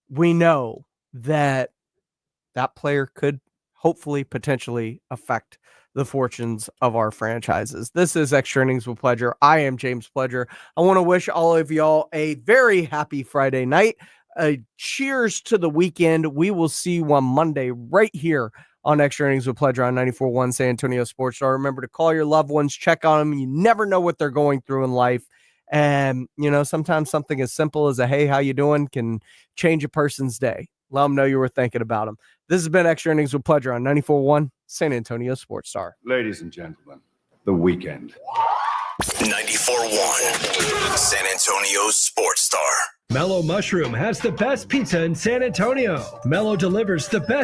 [SPEAKER 3] we know that player could hopefully potentially affect the fortunes of our franchises. This is Extra Innings with Pleasure. I am James Pleasure. I want to wish all of y'all a very happy Friday night. Cheers to the weekend. We will see you on Monday right here on Extra Innings with Pleasure on 94.1 San Antonio Sports Star. Remember to call your loved ones, check on them. You never know what they're going through in life. And, sometimes something as simple as a, hey, how you doing can change a person's day. Let them know you were thinking about them. This has been Extra Innings with Pleasure on 94.1 San Antonio Sports Star.
[SPEAKER 4] Ladies and gentlemen, the weekend.
[SPEAKER 5] 94.1 San Antonio Sports Star.
[SPEAKER 6] Mellow Mushroom has the best pizza in San Antonio. Mellow delivers the best